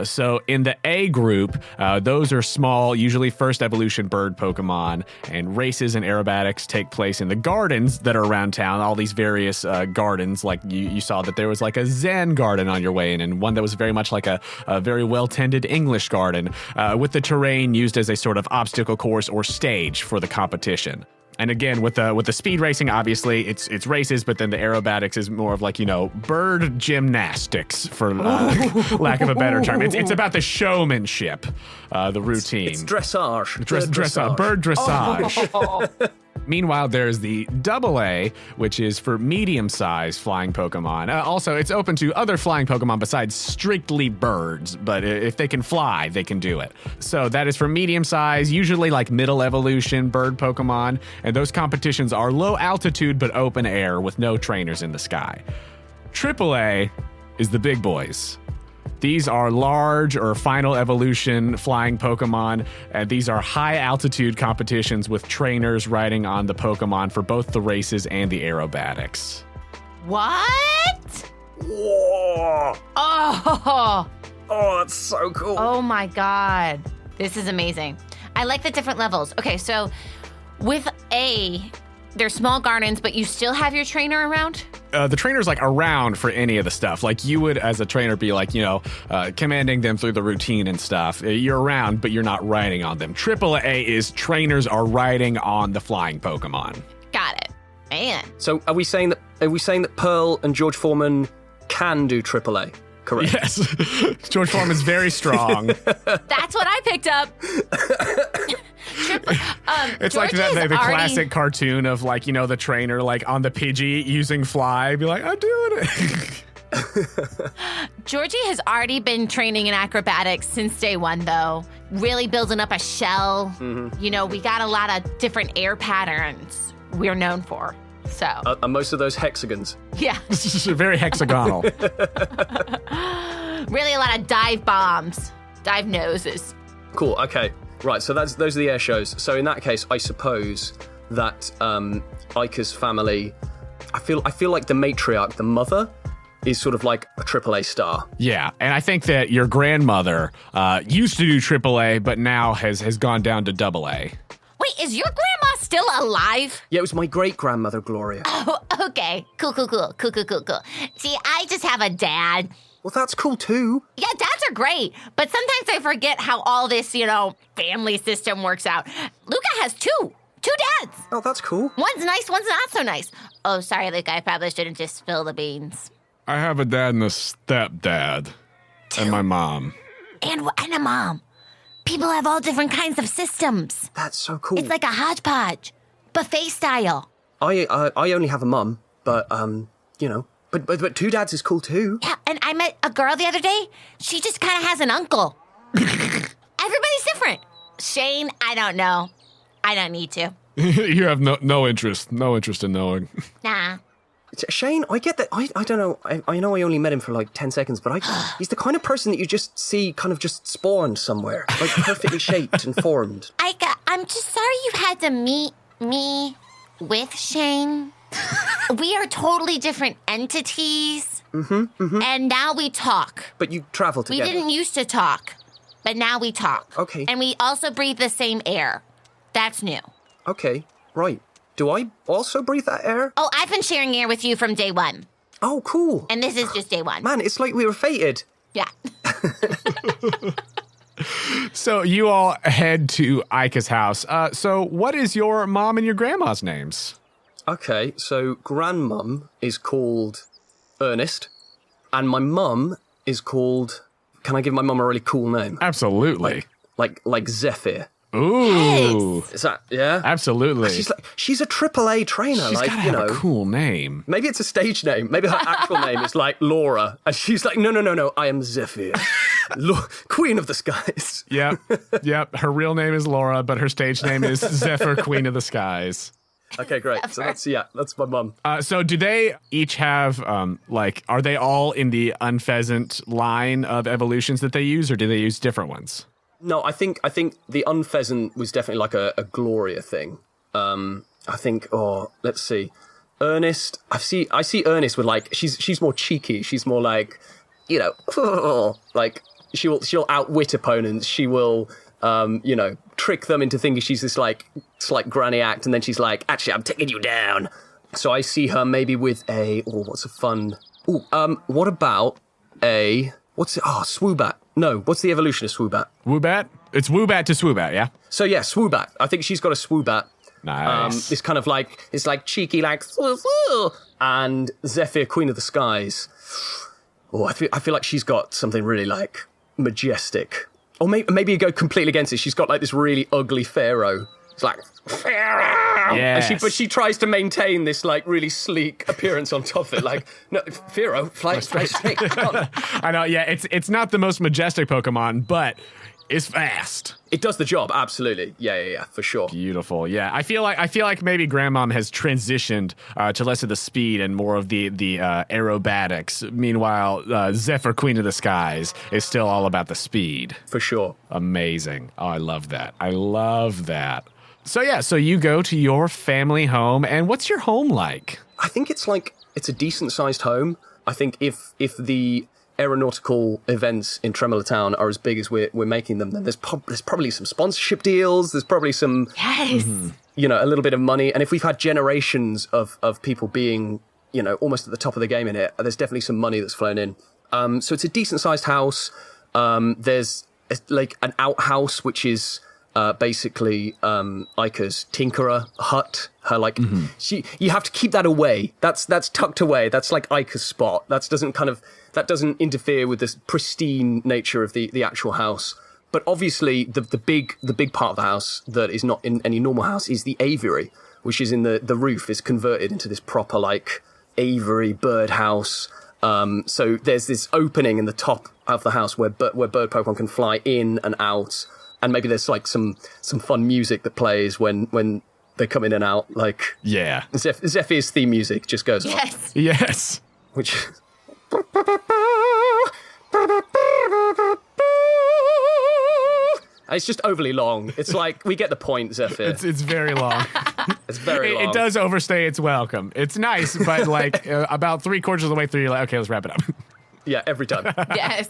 So in the A group, those are small, usually first evolution bird Pokemon, and races and aerobatics take place in the gardens that are around town, all these various gardens. Like you saw that there was like a Zen garden on your way in, and one that was very much like a very well-tended English garden, with the terrain used as a sort of obstacle course or stage for the competition. And again, with the speed racing, obviously it's races, but then the aerobatics is more of like, bird gymnastics, for lack of a better term. It's about the showmanship, the routine. It's dressage. Dressage. Bird dressage. Meanwhile, there's the AA, which is for medium-sized flying Pokemon. Also, it's open to other flying Pokemon besides strictly birds, but if they can fly, they can do it. So that is for medium-sized, usually like middle evolution bird Pokemon, and those competitions are low altitude but open air with no trainers in the sky. AAA is the big boys. These are large or final evolution flying Pokemon, and these are high altitude competitions with trainers riding on the Pokemon for both the races and the aerobatics. What? Whoa. Oh. Oh, that's so cool. Oh my God. This is amazing. I like the different levels. Okay, so with A, they're small gardens, but you still have your trainer around? The trainer's like around for any of the stuff. Like you would, as a trainer, be like, commanding them through the routine and stuff. You're around, but you're not riding on them. AAA is trainers are riding on the flying Pokemon. Got it. Man. So are we saying that Pearl and George Foreman can do AAA? Correct. Yes. George Foreman's very strong. That's what I picked up. It's Georgie like the is already... classic cartoon of like, the trainer like on the Pidgey using fly, be like, I'm doing it. Georgie has already been training in acrobatics since day one, though. Really building up a shell. Mm-hmm. We got a lot of different air patterns we're known for. So. Are most of those hexagons? Yeah. Very hexagonal. Really a lot of dive bombs, dive noses. Cool. Okay. Right. So those are the air shows. So in that case, I suppose that Icah's family. I feel like the matriarch, the mother, is sort of like a AAA star. Yeah, and I think that your grandmother used to do AAA, but now has gone down to AA. Wait, is your grandma still alive? Yeah, it was my great-grandmother, Gloria. Oh, okay. Cool. See, I just have a dad. Well, that's cool, too. Yeah, dads are great, but sometimes I forget how all this, family system works out. Luca has two dads. Oh, that's cool. One's nice, one's not so nice. Oh, sorry, Luca, I probably shouldn't just spill the beans. I have a dad and a stepdad. And my mom. And a mom. People have all different kinds of systems. That's so cool. It's like a hodgepodge, buffet style. I only have a mum, but but 2 dads is cool too. Yeah, and I met a girl the other day. She just kind of has an uncle. Everybody's different. Shane, I don't know. I don't need to. You have no interest in knowing. Nah. Shane, I get that. I don't know. I know I only met him for like 10 seconds, but he's the kind of person that you just see kind of just spawned somewhere, like perfectly shaped and formed. Icah, I'm just sorry you had to meet me with Shane. We are totally different entities. And now we talk. But you travel together. We didn't used to talk, but now we talk. Okay. And we also breathe the same air. That's new. Okay, right. Do I also breathe that air? Oh, I've been sharing air with you from day one. Oh, cool. And this is just day one. Man, it's like we were fated. Yeah. So you all head to Icah's house. So what is your mom and your grandma's names? Okay, so grandmum is called Ernest, and my mum is called... Can I give my mum a really cool name? Absolutely. Like Zephyr. Ooh. Is that, yeah? Absolutely. She's a AAA trainer. She's like, gotta you have know. a cool name. Maybe it's a stage name. Maybe her actual name is like Laura. And she's like, no, I am Zephyr. Queen of the Skies. Yep. Her real name is Laura, but her stage name is Zephyr, Queen of the Skies. Okay, great. So that's my mum. So do they each have, are they all in the unpheasant line of evolutions that they use, or do they use different ones? No, I think the unpheasant was definitely like a Gloria thing. I think, let's see. Ernest, I see Ernest with like, she's more cheeky. She's more like, you know, like she'll outwit opponents. She will, trick them into thinking she's this like slight granny act. And then she's like, actually, I'm taking you down. So I see her maybe with what about Swoobat? No, what's the evolution of Swoobat? Woobat? It's Woobat to Swoobat, yeah? So yeah, Swoobat. I think she's got a Swoobat. Nice. This kind of like, it's like cheeky, like, and Zephyr, Queen of the Skies. Oh, I feel like she's got something really like majestic. Or maybe you go completely against it. She's got like this really ugly pharaoh. It's like, Pharaoh! Yes. But she tries to maintain this like really sleek appearance on top of it. Like, no, Pharaoh, fly straight. Come on. I know, yeah, it's not the most majestic Pokemon, but it's fast. It does the job, absolutely. Yeah, for sure. Beautiful. Yeah, I feel like maybe Grandmom has transitioned to less of the speed and more of the aerobatics. Meanwhile, Zephyr, Queen of the Skies, is still all about the speed. For sure. Amazing. Oh, I love that. So you go to your family home, and what's your home like? I think it's a decent sized home. I think if the aeronautical events in Tremella Town are as big as we're making them, then there's probably some sponsorship deals. There's probably some, yes, a little bit of money. And if we've had generations of people being, almost at the top of the game in it, there's definitely some money that's flown in. So it's a decent sized house. There's like an outhouse, which is basically Icah's tinkerer hut. Her you have to keep that away. That's tucked away. That's like Icah's spot. That doesn't interfere with the pristine nature of the actual house. But obviously the big part of the house that is not in any normal house is the aviary, which is in the roof, is converted into this proper like aviary bird house. So there's this opening in the top of the house where bird Pokemon can fly in and out. And maybe there's like some fun music that plays when they come in and out. Like, yeah, Zephyr's theme music just goes on. Yes. Which it's just overly long. It's like, we get the point, Zephyr. It's very long. It's very long. It does overstay its welcome. It's nice, but like about 3/4 of the way through, you're like, okay, let's wrap it up. Yeah, every time. Yes.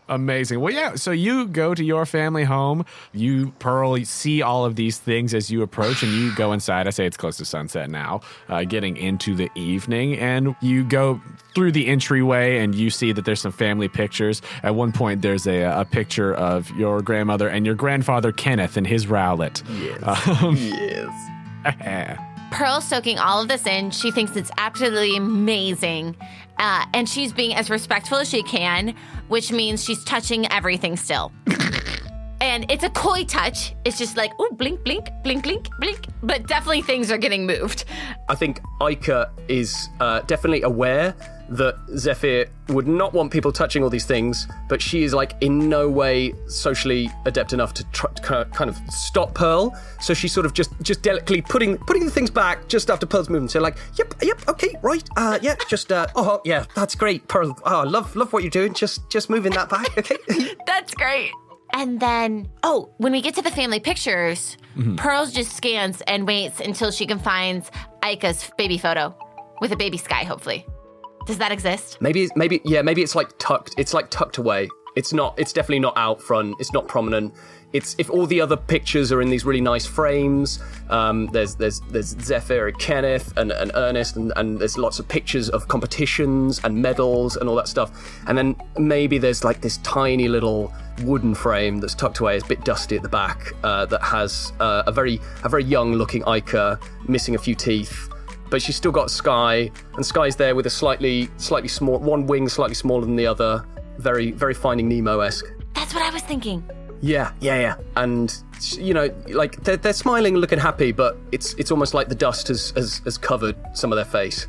Amazing. Well, yeah, so you go to your family home. You, Pearl, see all of these things as you approach, and you go inside. I say it's close to sunset now, getting into the evening, and you go through the entryway, and you see that there's some family pictures. At one point, there's a picture of your grandmother and your grandfather, Kenneth, and his Rowlet. Yes. Pearl's soaking all of this in. She thinks it's absolutely amazing. And she's being as respectful as she can, which means she's touching everything still. And it's a coy touch. It's just like, ooh, blink, blink, blink, blink, blink. But definitely things are getting moved. I think Icah is definitely aware that Zephyr would not want people touching all these things, but she is like in no way socially adept enough to kind of stop Pearl. So she's sort of just delicately putting the things back just after Pearl's movement. So like, yep, okay, right, yeah, that's great, Pearl. Oh, love what you're doing. Just moving that back, okay. That's great. And then, when we get to the family pictures, Pearl just scans and waits until she can find Icah's baby photo with a baby Sky, hopefully. Does that exist? Maybe it's like tucked. It's like tucked away. It's definitely not out front. It's not prominent. It's if all the other pictures are in these really nice frames. There's Zephyr and Kenneth and Ernest and there's lots of pictures of competitions and medals and all that stuff. And then maybe there's like this tiny little wooden frame that's tucked away. It's a bit dusty at the back that has a very young looking Icah missing a few teeth. But she's still got Sky, and Sky's there with a slightly small, one wing slightly smaller than the other. Very, very Finding Nemo-esque. That's what I was thinking. Yeah. And, like, they're smiling and looking happy, but it's almost like the dust has covered some of their face.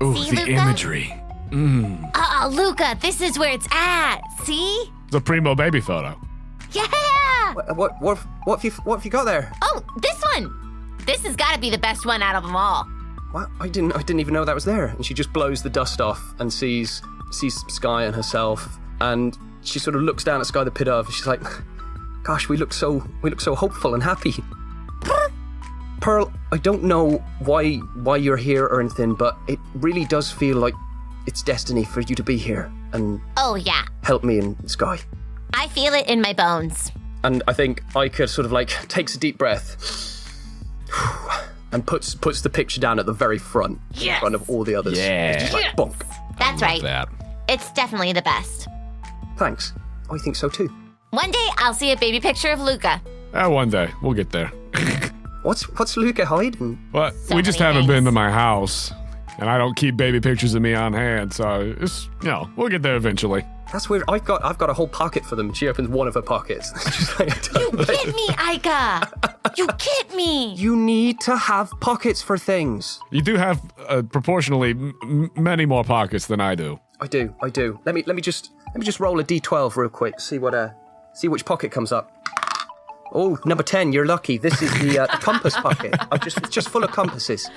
Ooh, See, the Luca? imagery. Oh, Luca, this is where it's at. See? It's a primo baby photo. Yeah! What have you got there? Oh, this one! This has got to be the best one out of them all. What? I didn't even know that was there. And she just blows the dust off and sees Sky and herself, and she sort of looks down at Sky the pit of. She's like, "Gosh, we look so hopeful and happy." Pearl, I don't know why you're here or anything, but it really does feel like it's destiny for you to be here and Oh, yeah. help me and Sky. I feel it in my bones. And I think Icah sort of like takes a deep breath and puts the picture down at the very front, in front of all the others. Yeah. It's just like, bonk. That's right. That. It's definitely the best. Thanks. I think so too. One day, I'll see a baby picture of Luca. One day. We'll get there. What's Luca hiding? But So we just many haven't been things. to my house. And I don't keep baby pictures of me on hand, so it's, we'll get there eventually. That's weird. I've got a whole pocket for them. She opens one of her pockets. She's like, You get me, Icah! You get me! You need to have pockets for things. You do have proportionally many more pockets than I do. I do. Let me just roll a d12 real quick. See which pocket comes up. Oh, number 10. You're lucky. This is the compass pocket. It's just full of compasses.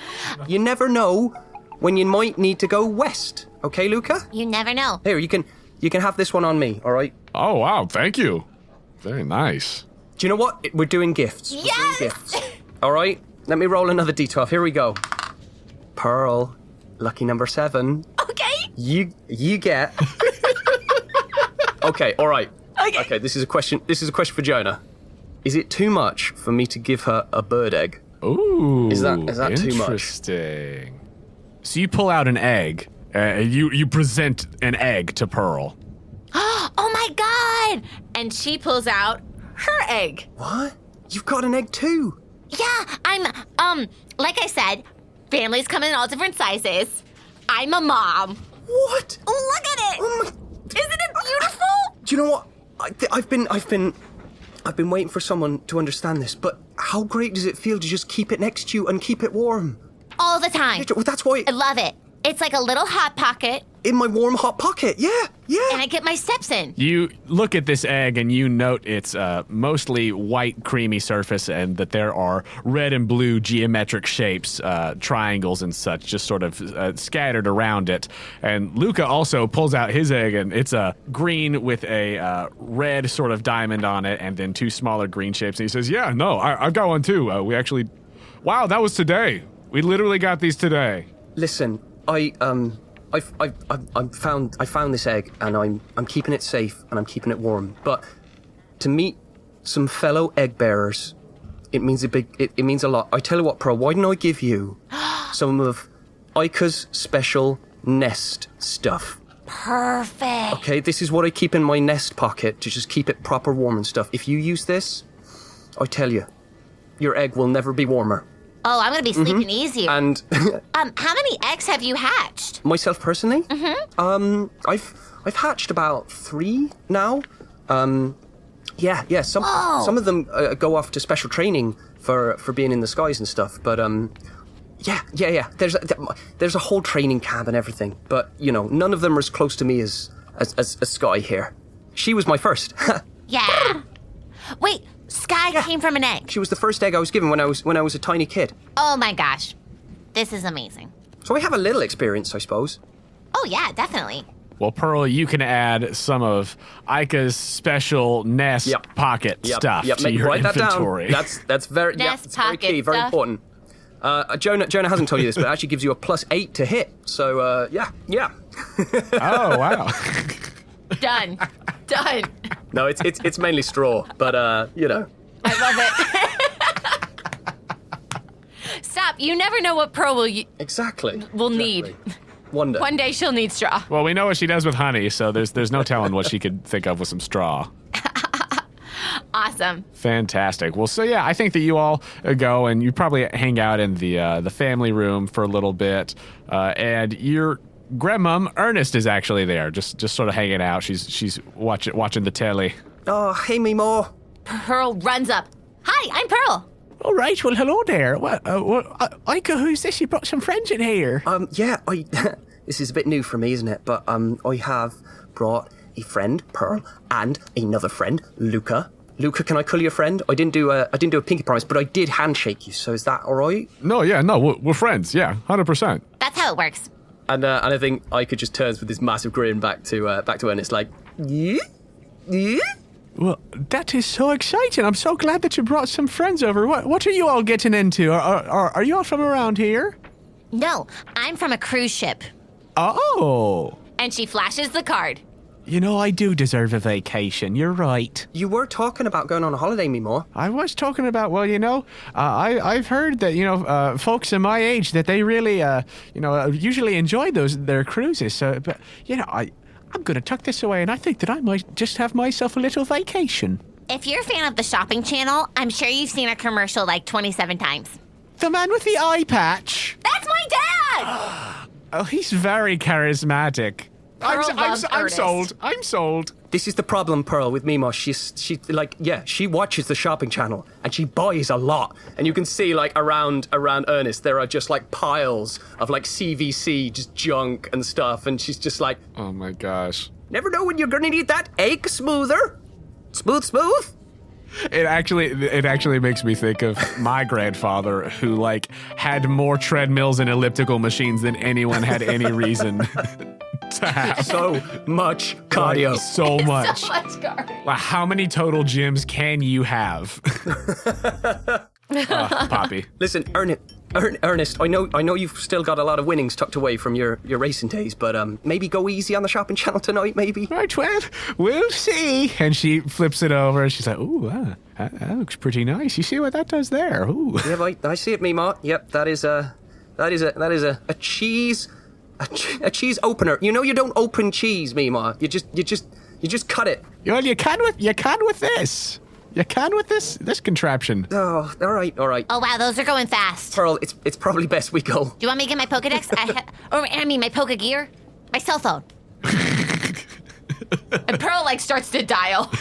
You never know when you might need to go west. Okay, Luca? You never know. Here, you can have this one on me. All right. Oh, wow. Thank you. Very nice. Do you know what? We're doing gifts. We're doing Yes! gifts. All right. Let me roll another d12. Here we go. Pearl, lucky number 7. Okay? You get. Okay. All right. Okay. This is a question for Jonah. Is it too much for me to give her a bird egg? Ooh. Is that too much? Interesting. So you pull out an egg. You present an egg to Pearl. Oh my god! And she pulls out her egg. What? You've got an egg too? Yeah, I'm, like I said, families come in all different sizes. I'm a mom. What? Look at it! Oh my! Isn't it beautiful? Do you know what? I've been waiting for someone to understand this, but how great does it feel to just keep it next to you and keep it warm? All the time. Well, that's why I love it. It's like a little hot pocket, in my warm hot pocket. Yeah. and I get my steps in. You look at this egg and you note its mostly white, creamy surface, and that there are red and blue geometric shapes, triangles and such, just sort of scattered around it. And Luca also pulls out his egg, and it's a green with a red sort of diamond on it, and then 2 smaller green shapes. And he says, "Yeah, no, I've got one too. Wow, that was today. We literally got these today." Listen, I found this egg, and I'm keeping it safe and I'm keeping it warm. But to meet some fellow egg bearers, it means it means a lot. I tell you what, Pearl, why don't I give you some of Icah's special nest stuff? Perfect. Okay, this is what I keep in my nest pocket to just keep it proper warm and stuff. If you use this, I tell you, your egg will never be warmer. Oh, I'm gonna be sleeping easier. And How many eggs have you hatched? myself personally, I've hatched about 3 now. Yeah. Some of them go off to special training for being in the skies and stuff. But yeah. There's a whole training camp and everything. But none of them are as close to me as Sky here. She was my first. Yeah. Wait, Sky came from an egg. She was the first egg I was given when I was a tiny kid. Oh my gosh. This is amazing. So I have a little experience, I suppose. Oh yeah, definitely. Well, Pearl, you can add some of Icah's special nest pocket stuff to your write inventory. that down. That's very Nest it's very pocket key, very stuff. important. Jonah hasn't told you this, but it actually gives you a +8 to hit. So yeah. Oh, wow. Done. No, it's mainly straw, but I love it. Stop. You never know what Pearl will exactly. need. One day. One day she'll need straw. Well, we know what she does with honey, so there's no telling what she could think of with some straw. Awesome. Fantastic. Well, so yeah, I think that you all go and you probably hang out in the family room for a little bit, and your grandmom Ernest is actually there, just sort of hanging out. She's watching the telly. Oh, hey, me more. Pearl runs up. Hi, I'm Pearl. All right, well, hello there. Icah, who's this? You brought some friends in here. Yeah, this is a bit new for me, isn't it? But I have brought a friend, Pearl, and another friend, Luca. Luca, can I call you a friend? I didn't do a pinky promise, but I did handshake you. So is that all right? No, we're friends. Yeah, 100%. That's how it works. And I think Icah just turns with this massive grin back to Ernest, like, yeah. Well, that is so exciting. I'm so glad that you brought some friends over. What are you all getting into? Are you all from around here? No, I'm from a cruise ship. Oh. And she flashes the card. You know, I do deserve a vacation. You're right. You were talking about going on a holiday, Mimo. I was talking about, well, I've heard that, folks in my age, that they really, usually enjoy their cruises. So, but, I'm going to tuck this away, and I think that I might just have myself a little vacation. If you're a fan of the shopping channel, I'm sure you've seen a commercial like 27 times. The man with the eye patch. That's my dad! Oh, he's very charismatic. I'm sold. I'm sold. This is the problem, Pearl, with Mimo. She watches the shopping channel and she buys a lot. And you can see, like, around Ernest, there are just, like, piles of, like, CVC, just junk and stuff. And she's just like, oh my gosh. Never know when you're gonna need that egg smoother. Smooth. It actually makes me think of my grandfather, who, like, had more treadmills and elliptical machines than anyone had any reason to have. So much cardio. Like, so much. So much cardio. Like, how many total gyms can you have? Poppy. Listen, Ernest, I know you've still got a lot of winnings tucked away from your racing days, but maybe go easy on the shopping channel tonight, maybe? Right, well, we'll see. And she flips it over, and she's like, ooh, that looks pretty nice. You see what that does there? Ooh. Yeah, I see it, Mima. Yep, that is a cheese... A cheese opener. You know you don't open cheese, Mima. You just cut it. Well, you can with this. You can with this contraption. Oh, all right. Oh, wow, those are going fast. Pearl, it's probably best we go. Do you want me to get my Pokedex? My Poke Gear? My cell phone. And Pearl, like, starts to dial.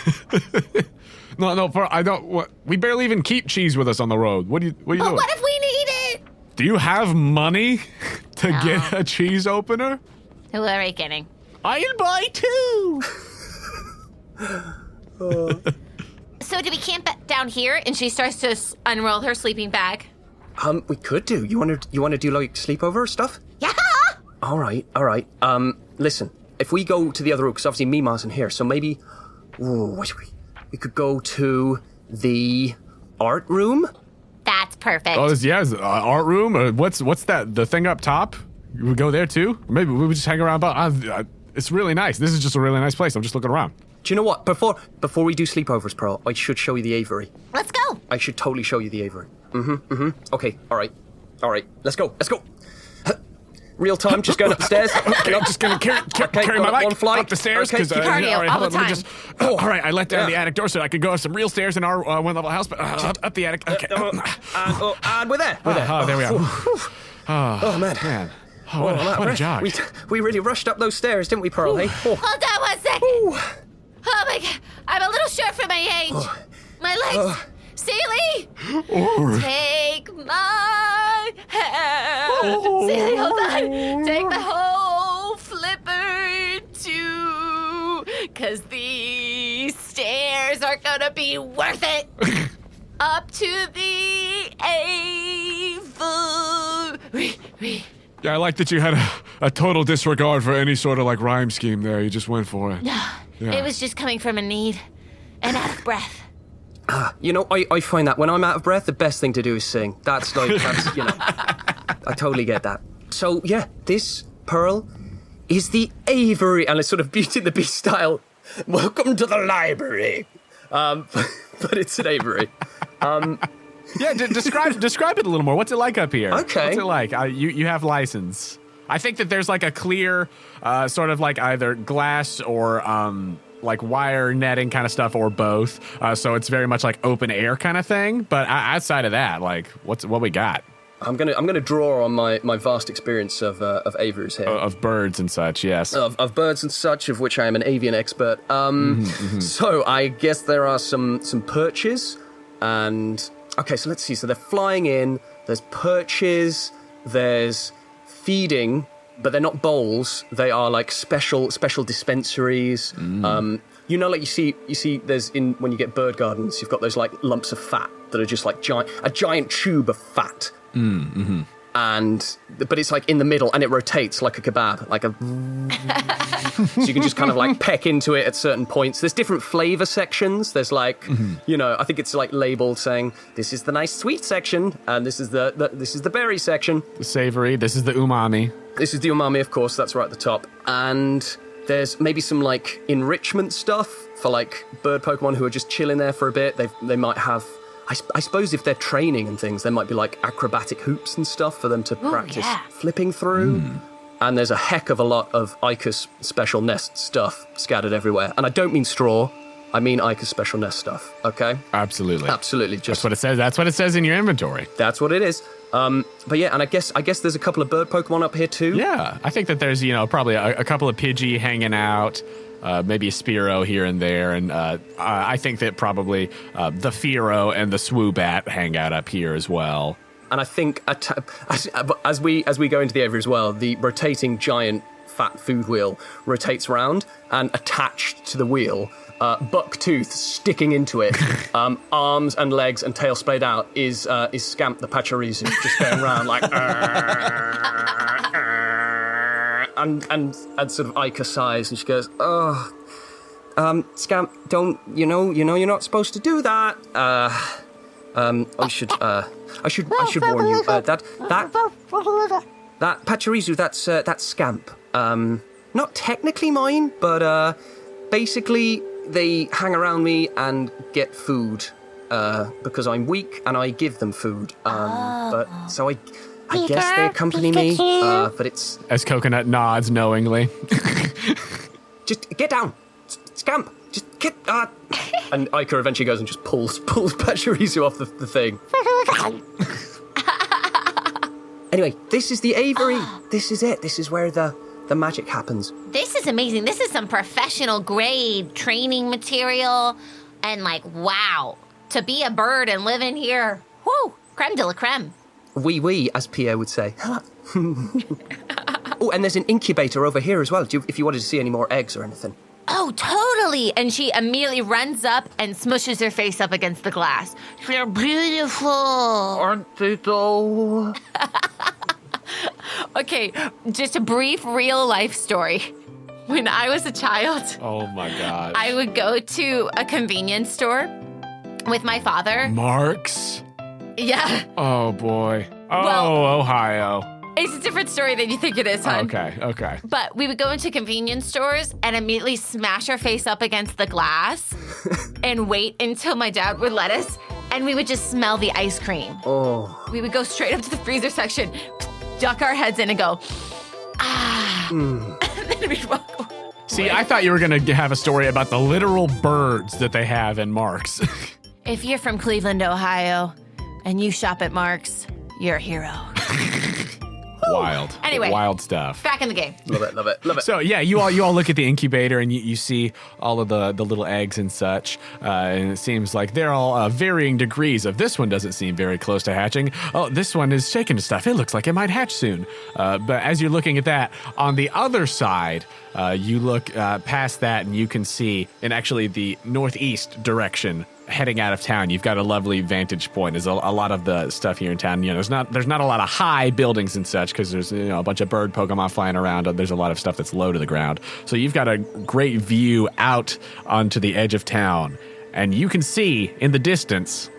No, Pearl, I don't. We barely even keep cheese with us on the road. What are you doing? What if we need it? Do you have money to get a cheese opener? Who are we kidding? I'll buy two. So do we camp down here and she starts to unroll her sleeping bag? We could do. You want to do, like, sleepover stuff? Yeah! All right. Listen, if we go to the other room, because obviously Mima's in here, so maybe... we could go to the art room? That's perfect. Oh, yeah, art room? What's that, the thing up top? We go there too? Or maybe we would just hang around. It's really nice. This is just a really nice place. I'm just looking around. Do you know what? Before we do sleepovers, Pearl, I should show you the aviary. Let's go. I should totally show you the aviary. Okay, all right. Let's go. Real time, just going upstairs. Okay, I'm just going to carry my mic up the stairs. Okay, all right, let me just... all right, I let down the attic door so I could go up some real stairs in our one-level house, but up the attic. Okay. And we're there. Oh, there we are. Oh, man. Oh, what a jog. We really rushed up those stairs, didn't we, Pearl? Hey? Hold on 1 second. Oh, my God. I'm a little short for my age. My legs... Seely! Take my hand. Seely, hold on. Take my whole flipper too. 'Cause these stairs are gonna be worth it. Up to the aviary. Yeah, I like that you had a total disregard for any sort of, like, rhyme scheme there. You just went for it. Yeah. It was just coming from a need and out of breath. You know, I find that when I'm out of breath, the best thing to do is sing. That's I totally get that. So, yeah, this, Pearl, is the aviary, and it's sort of Beauty and the Beast style. Welcome to the library. But it's an aviary. Yeah, describe it a little more. What's it like up here? Okay. What's it like? You have license. I think that there's, like, a clear sort of, like, either glass or... like wire netting kind of stuff, or both. So it's very much like open air kind of thing. But outside of that, like, what we got? I'm gonna draw on my vast experience of aviaries here. Of birds and such, yes. Of birds and such, of which I am an avian expert. So I guess there are some perches, and okay, so let's see. So they're flying in. There's perches. There's feeding, but they're not bowls. They are like special dispensaries. Like you see. There's when you get bird gardens, you've got those like lumps of fat that are just like a giant tube of fat. But it's like in the middle, and it rotates like a kebab, so you can just kind of like peck into it at certain points. There's different flavor sections. There's like, I think it's like labeled saying this is the nice sweet section, and this is the berry section. The savory. This is the umami. This is the umami, of course. That's right at the top. And there's maybe some like enrichment stuff for like bird Pokemon who are just chilling there for a bit. They might have. I suppose if they're training and things, there might be like acrobatic hoops and stuff for them to practice flipping through. And there's a heck of a lot of Icah's special nest stuff scattered everywhere. And I don't mean straw. I mean Icah's special nest stuff, okay? Absolutely. Just, that's what it says. That's what it says in your inventory. That's what it is. But yeah, and I guess there's a couple of bird Pokemon up here too. Yeah, I think that there's, probably a couple of Pidgey hanging out. Maybe a Spearow here and there, and I think that probably the Fearow and the Swoobat hang out up here as well. And I think as we go into the aviary as well, the rotating giant fat food wheel rotates round, and attached to the wheel, Bucktooth sticking into it, arms and legs and tail splayed out, is Scamp the Pachirisu, just going around like. And sort of Icah sighs, and she goes, "Oh, Scamp, don't you're not supposed to do that. I should warn you. That Pachirisu, that's Scamp. Not technically mine, but basically they hang around me and get food because I'm weak and I give them food. But so I guess they accompany me, but it's... As Coconut nods knowingly. Just get down! Scamp! Just get... And Icah eventually goes and just pulls Pachirisu off the thing. Anyway, this is the aviary. This is it. This is where the magic happens. This is amazing. This is some professional grade training material. And wow. To be a bird and live in here. Whoo! Creme de la creme. Oui, as Pierre would say. Oh, and there's an incubator over here as well, if you wanted to see any more eggs or anything. Oh, totally. And she immediately runs up and smushes her face up against the glass. They're beautiful. Aren't they though? Okay, just a brief real-life story. When I was a child... Oh, my God. I would go to a convenience store with my father. Mark's? Yeah. Oh, boy. Oh, Ohio. It's a different story than you think it is, hon. Okay. But we would go into convenience stores and immediately smash our face up against the glass and wait until my dad would let us, and we would just smell the ice cream. Oh. We would go straight up to the freezer section, duck our heads in and go, and then we'd walk away. See, I thought you were going to have a story about the literal birds that they have in Mark's. If you're from Cleveland, Ohio, and you shop at Mark's, you're a hero. Wild. Anyway. Wild stuff. Back in the game. Love it. So, yeah, you all look at the incubator and you see all of the little eggs and such. And it seems like they're all varying degrees of this one doesn't seem very close to hatching. Oh, this one is shaking to stuff. It looks like it might hatch soon. But as you're looking at that, on the other side, you look past that and you can see in actually the northeast direction heading out of town. You've got a lovely vantage point. There's a lot of the stuff here in town. There's not a lot of high buildings and such because there's a bunch of bird Pokemon flying around. There's a lot of stuff that's low to the ground. So you've got a great view out onto the edge of town, and you can see in the distance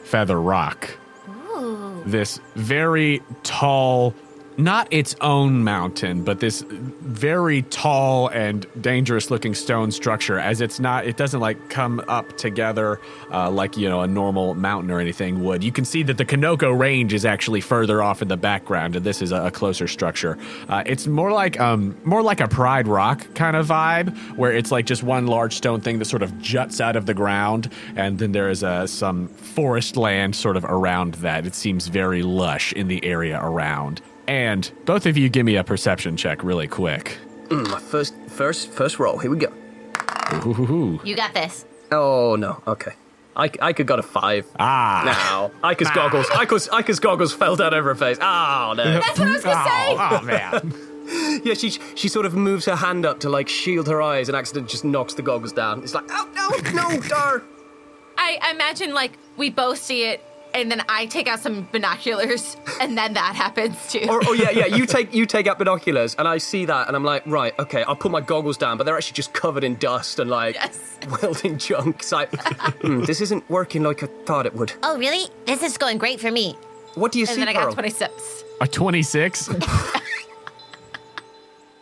Feather Rock. Ooh. This very tall, not its own mountain, but this very tall and dangerous looking stone structure, as it doesn't like come up together like, a normal mountain or anything would. You can see that the Kanoko Range is actually further off in the background, and this is a closer structure. It's more like a Pride Rock kind of vibe, where it's like just one large stone thing that sort of juts out of the ground, and then there is some forest land sort of around that. It seems very lush in the area around. And both of you give me a perception check really quick. My first roll. Here we go. Ooh. You got this. Oh, no. Okay. Icah got a 5. Ah. No. Icah's goggles. Icah's goggles fell down over her face. Oh, no. That's what I was gonna say. Oh, man. Yeah, she sort of moves her hand up to, like, shield her eyes and accidentally just knocks the goggles down. It's like, oh, no, dar. I imagine, like, we both see it, and then I take out some binoculars, and then that happens too. Yeah. You take out binoculars, and I see that, and I'm like, right, okay, I'll put my goggles down, but they're actually just covered in dust and like welding junk. It's like, this isn't working like I thought it would. Oh, really? This is going great for me. What do you And see, then I got Pearl? 26. A 26?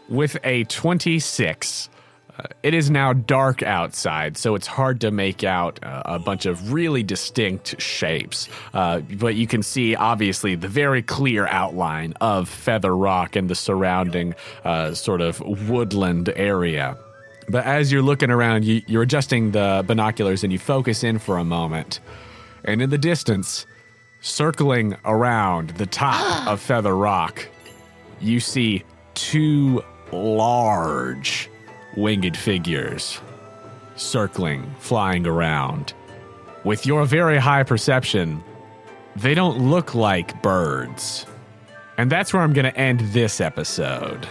With a 26, it is now dark outside, so it's hard to make out a bunch of really distinct shapes. But you can see, obviously, the very clear outline of Feather Rock and the surrounding sort of woodland area. But as you're looking around, you're adjusting the binoculars and you focus in for a moment. And in the distance, circling around the top of Feather Rock, you see 2 large winged figures circling, flying around. With your very high perception, they don't look like birds. And that's where I'm going to end this episode.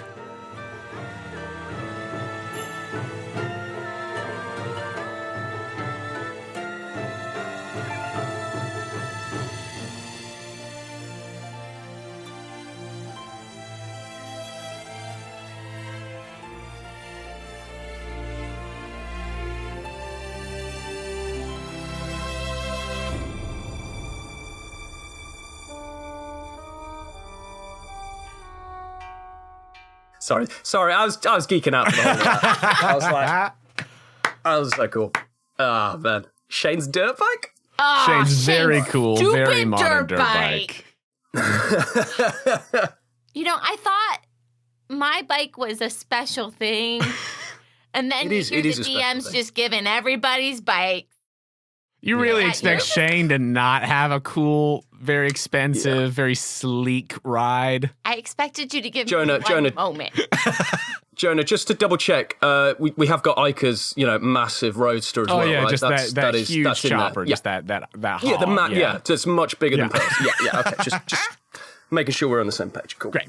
Sorry, I was geeking out for the whole of that. I was so cool. Ah, man. Shane's dirt bike? Shane's very cool, very modern dirt bike. I thought my bike was a special thing. And then you hear the DMs just giving everybody's bike. You really expect Shane to not have a cool, very expensive, very sleek ride? I expected you to give Jonah, me one moment. Jonah, just to double check, we have got Icah's, massive roadster as well. Yeah, right? just that huge that's chopper, just that hog. Yeah, it's much bigger than Burks. Yeah, okay, just making sure we're on the same page. Cool. Great.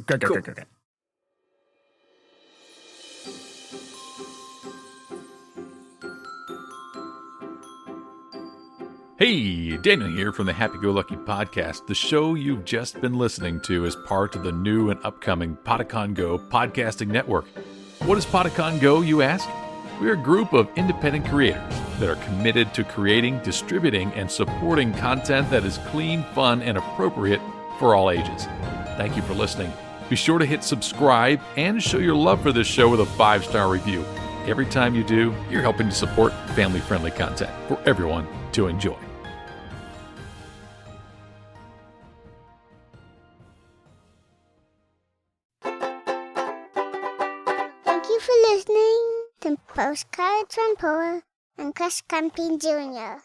Hey, Daniel here from the Happy Go Lucky Podcast. The show you've just been listening to is part of the new and upcoming Podicon Go podcasting network. What is Podicon Go, you ask? We're a group of independent creators that are committed to creating, distributing, and supporting content that is clean, fun, and appropriate for all ages. Thank you for listening. Be sure to hit subscribe and show your love for this show with a 5-star review. Every time you do, you're helping to support family-friendly content for everyone to enjoy. Thank you for listening to Postcards from Poa and Chris Camping Jr.